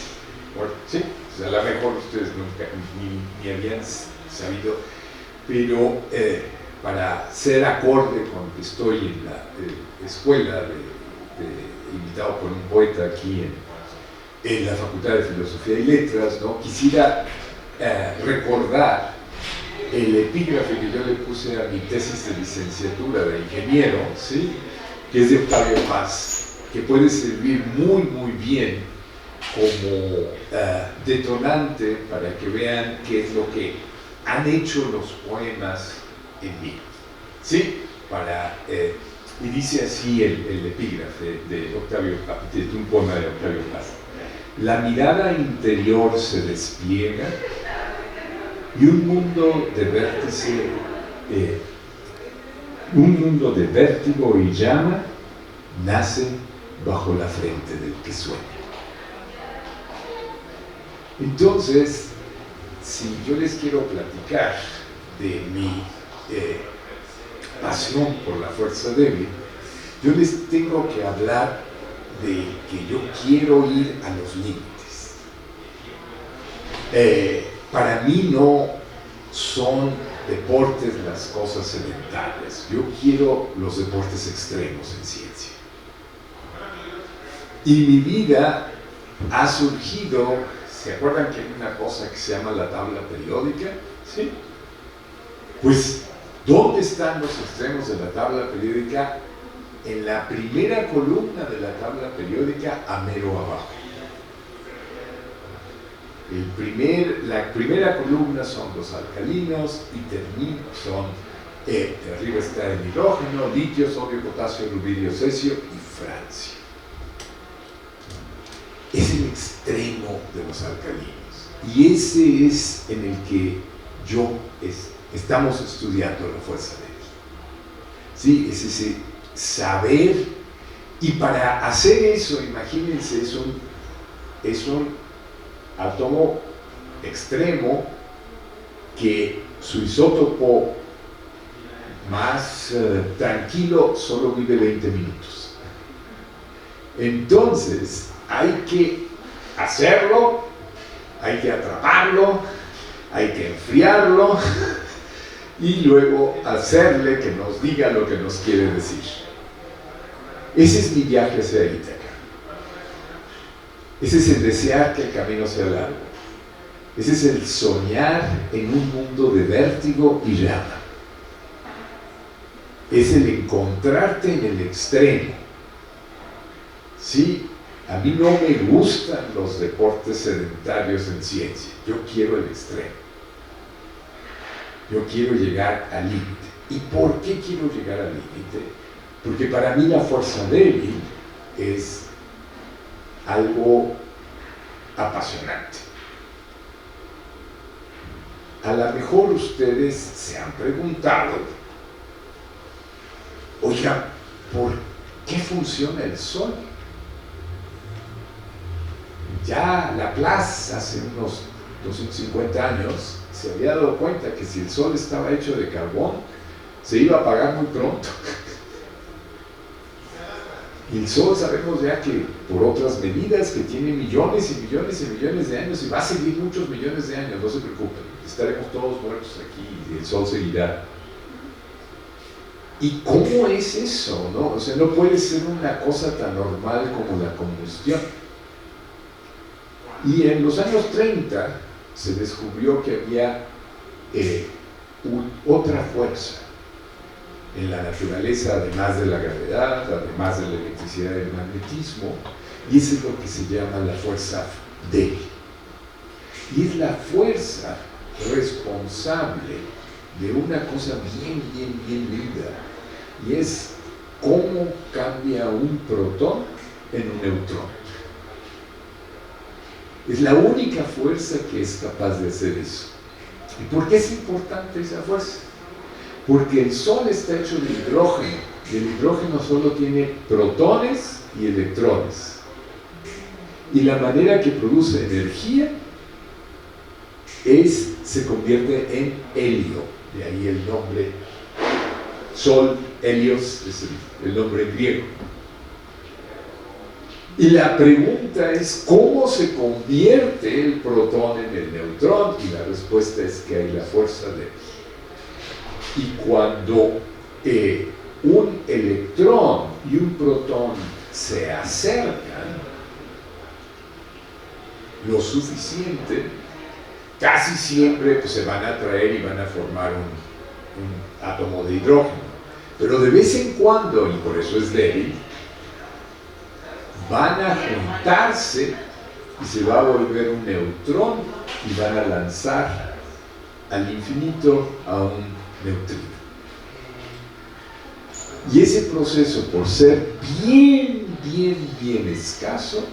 ¿Sí? O sea, a lo mejor ustedes nunca ni habían sabido, pero para ser acorde con que estoy en la escuela, invitado por un poeta aquí en la Facultad de Filosofía y Letras, ¿no? Quisiera recordar el epígrafe que yo le puse a mi tesis de licenciatura de ingeniero, ¿sí? Que es de Octavio Paz, que puede servir muy, muy bien como detonante para que vean qué es lo que han hecho los poemas en mí. ¿Sí? Y dice así el epígrafe de un poema de Octavio Paz. La mirada interior se despliega y un mundo de vértigo y llama nace bajo la frente del que sueña. Entonces, si yo les quiero platicar de mi pasión por la fuerza débil, yo les tengo que hablar de que yo quiero ir a los límites. Para mí no son deportes las cosas sedentarias. Yo quiero los deportes extremos en ciencia. Y mi vida ha surgido, ¿se acuerdan que hay una cosa que se llama la tabla periódica? ¿Sí? Pues, ¿dónde están los extremos de la tabla periódica? En la primera columna de la tabla periódica, a mero abajo. La primera columna son los alcalinos y arriba está el hidrógeno, litio, sodio, potasio, rubidio, cesio y francio. Es el extremo de los alcalinos. Y ese es en el que estamos estudiando la fuerza débil. ¿Sí? Es ese saber. Y para hacer eso, imagínense, es un átomo extremo que su isótopo más tranquilo solo vive 20 minutos. Entonces, hay que hacerlo, hay que atraparlo, hay que enfriarlo y luego hacerle que nos diga lo que nos quiere decir. Ese es mi viaje hacia Ítaca. Ese es el desear que el camino sea largo. Ese es el soñar en un mundo de vértigo y llama. Es el encontrarte en el extremo. Sí, a mí no me gustan los deportes sedentarios en ciencia. Yo quiero el extremo. Yo quiero llegar al límite. ¿Y por qué quiero llegar al límite? Porque para mí la fuerza débil es algo apasionante. A lo mejor ustedes se han preguntado, oiga, ¿por qué funciona el Sol? Ya Laplace hace unos 250 años se había dado cuenta que si el Sol estaba hecho de carbón, se iba a apagar muy pronto. Y el Sol sabemos ya que por otras medidas que tiene millones y millones y millones de años y va a seguir muchos millones de años, no se preocupen, estaremos todos muertos aquí y el Sol seguirá. ¿Y cómo es eso, no? O sea, no puede ser una cosa tan normal como la combustión. Y en los años 30 se descubrió que había otra fuerza en la naturaleza, además de la gravedad, además de la electricidad y el magnetismo, y eso es lo que se llama la fuerza débil. Y es la fuerza responsable de una cosa bien linda, y es cómo cambia un protón en un neutrón. Es la única fuerza que es capaz de hacer eso. ¿Y por qué es importante esa fuerza? Porque el Sol está hecho de hidrógeno, y el hidrógeno solo tiene protones y electrones. Y la manera que produce energía se convierte en helio, de ahí el nombre Sol, Helios, es el nombre griego. Y la pregunta es, ¿cómo se convierte el protón en el neutrón? Y la respuesta es que hay la fuerza débil. Y cuando un electrón y un protón se acercan lo suficiente, casi siempre pues, se van a atraer y van a formar un átomo de hidrógeno. Pero de vez en cuando, y por eso es débil, van a juntarse y se va a volver un neutrón y van a lanzar al infinito a un neutrino. Y ese proceso, por ser bien escaso,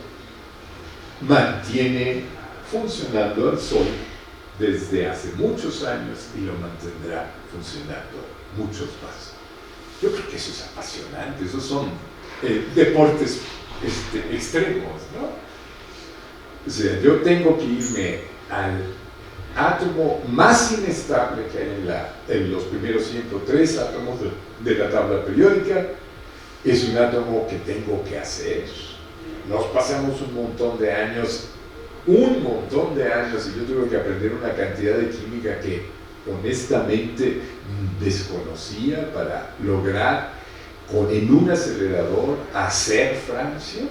mantiene funcionando al Sol desde hace muchos años y lo mantendrá funcionando muchos más. Yo creo que eso es apasionante, esos son deportes extremos, ¿no? O sea, yo tengo que irme al átomo más inestable que hay en los primeros 103 átomos de la tabla periódica. Es un átomo que tengo que hacer. Nos pasamos un montón de años, y yo tuve que aprender una cantidad de química que honestamente desconocía para lograr en un acelerador hacer francio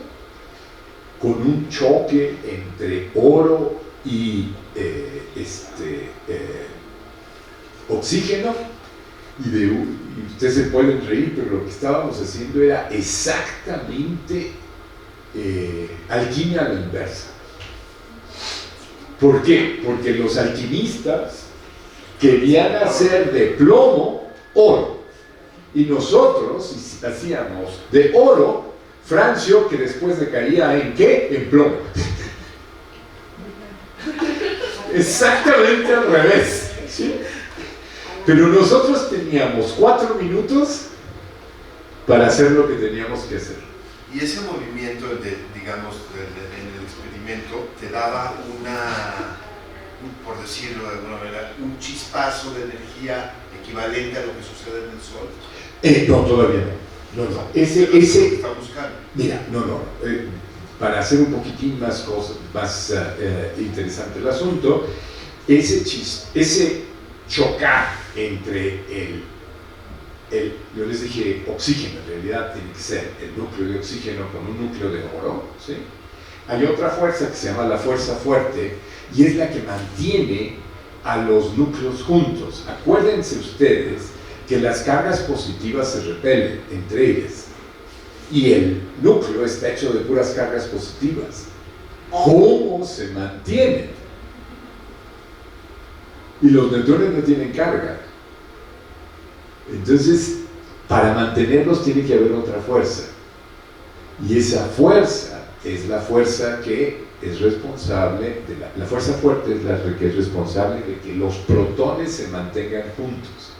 con un choque entre oro y oxígeno, y ustedes se pueden reír, pero lo que estábamos haciendo era exactamente alquimia a la inversa. ¿Por qué? Porque los alquimistas querían hacer de plomo oro, y nosotros hacíamos de oro francio, que después decaía ¿en qué? En plomo. Exactamente al revés, ¿sí? Pero nosotros teníamos 4 minutos para hacer lo que teníamos que hacer. Y ese movimiento, digamos, en el experimento, te daba por decirlo de alguna manera, un chispazo de energía equivalente a lo que sucede en el Sol. No, todavía no. No. Ese está buscando. Mira, para hacer un poquitín más interesante el asunto, ese chocar entre yo les dije oxígeno, en realidad tiene que ser el núcleo de oxígeno con un núcleo de oro, ¿sí? Hay otra fuerza que se llama la fuerza fuerte, y es la que mantiene a los núcleos juntos. Acuérdense ustedes que las cargas positivas se repelen entre ellas, y el núcleo está hecho de puras cargas positivas. ¿Cómo se mantienen? Y los neutrones no tienen carga. Entonces, para mantenerlos tiene que haber otra fuerza. Y esa fuerza es la fuerza que es responsable, la fuerza fuerte es la que es responsable de que los protones se mantengan juntos.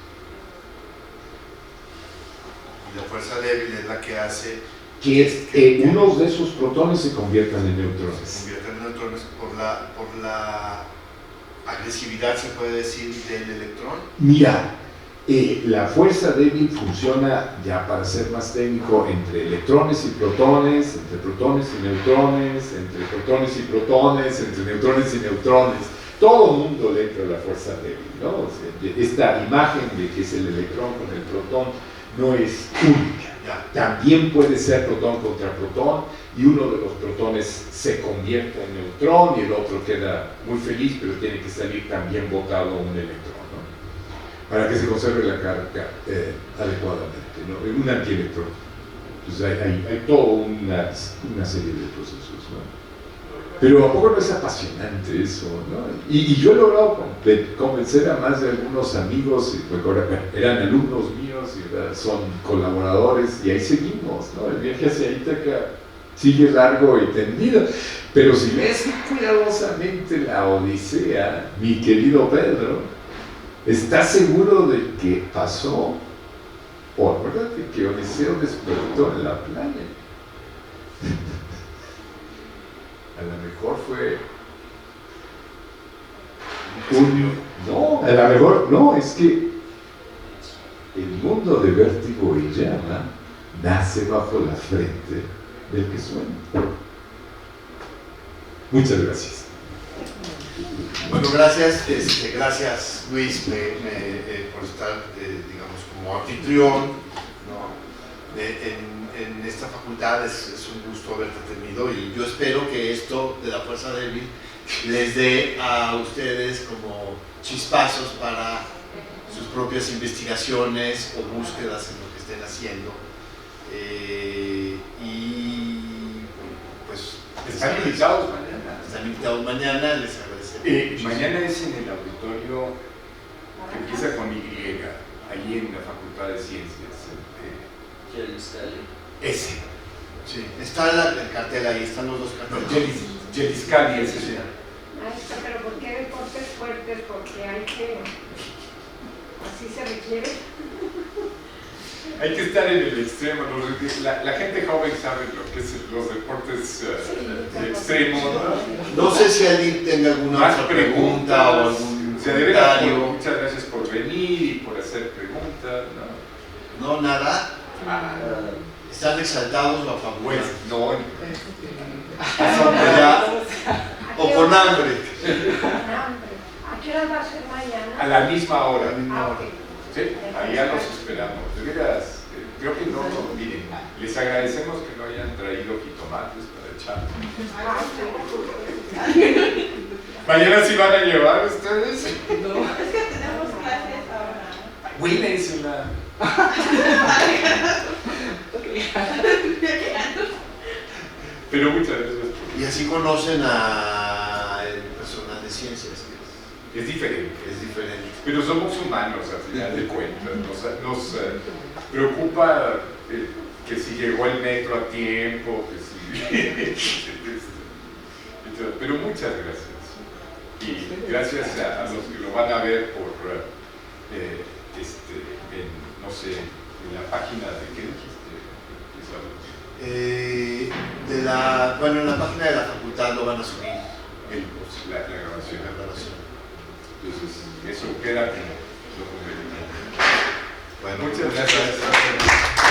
Y la fuerza débil es la que hace Que unos de esos protones se conviertan en neutrones. se convierten en neutrones por la agresividad, se puede decir, del electrón. Mira, la fuerza débil funciona, ya para ser más técnico, entre electrones y protones, entre protones y neutrones, entre protones y protones, entre neutrones y neutrones. Todo el mundo le entra a la fuerza débil, ¿no? O sea, esta imagen de que es el electrón con el protón no es única. También puede ser protón contra protón y uno de los protones se convierte en neutrón y el otro queda muy feliz, pero tiene que salir también botado un electrón, ¿no? Para que se conserve la carga adecuadamente, ¿no? Un antielectrón. Entonces hay toda una serie de procesos, ¿no? Pero ¿a poco no es apasionante eso, no? Y yo he logrado convencer a más de algunos amigos, porque ahora eran alumnos míos y ahora son colaboradores, y ahí seguimos, ¿no? El viaje hacia Ítaca sigue largo y tendido. Pero si ves cuidadosamente la Odisea, mi querido Pedro, ¿estás seguro de que pasó? O acuérdate que Odiseo despertó en la playa. A lo mejor fue no, a lo mejor no, es que el mundo de Vértigo y Llama nace bajo la frente del que sueña. Muchas gracias. Bueno, gracias, gracias Luis por estar, digamos, como anfitrión, ¿no? En esta facultad. Es un gusto haberte tenido y yo espero que esto de la fuerza débil les dé a ustedes como chispazos para sus propias investigaciones o búsquedas en lo que estén haciendo. Y pues Están invitados mañana. Están invitados mañana, les agradecemos. Mañana es en el auditorio que empieza con Y, allí en la Facultad de Ciencias. Ese. Sí, está el cartel ahí, están los dos carteles. Yeliscali, ese sí. Maestra, pero ¿por qué deportes fuertes? Porque hay que... así se requiere. Hay que estar en el extremo. La gente joven sabe lo que es los deportes extremos, ¿no? No sé si alguien tenga alguna Más otra pregunta o algún comentario. Muchas gracias por venir y por hacer preguntas, ¿no? No, nada. ¿Están exaltados o apabulados? No, O con hambre. ¿A qué hora va a ser mañana? a la misma hora. Ah, ok. Sí, allá los esperamos. De veras, creo que no, miren, les agradecemos que no hayan traído jitomates para echar. ¿Mañana sí van a llevar ustedes? No. Es que tenemos clases ahora. Huílense una. Pero muchas gracias. Y así conocen a el personal de ciencias. Es diferente. Es diferente. Pero somos humanos, al final de cuentas. Nos preocupa que si llegó el metro a tiempo, que si... Pero muchas gracias. Y gracias a los que lo van a ver por, no sé, en la página de ¿qué dijiste? Bueno, en la página de la facultad lo van a subir. La grabación. La grabación. Entonces, eso queda como documento. Bueno, muchas gracias.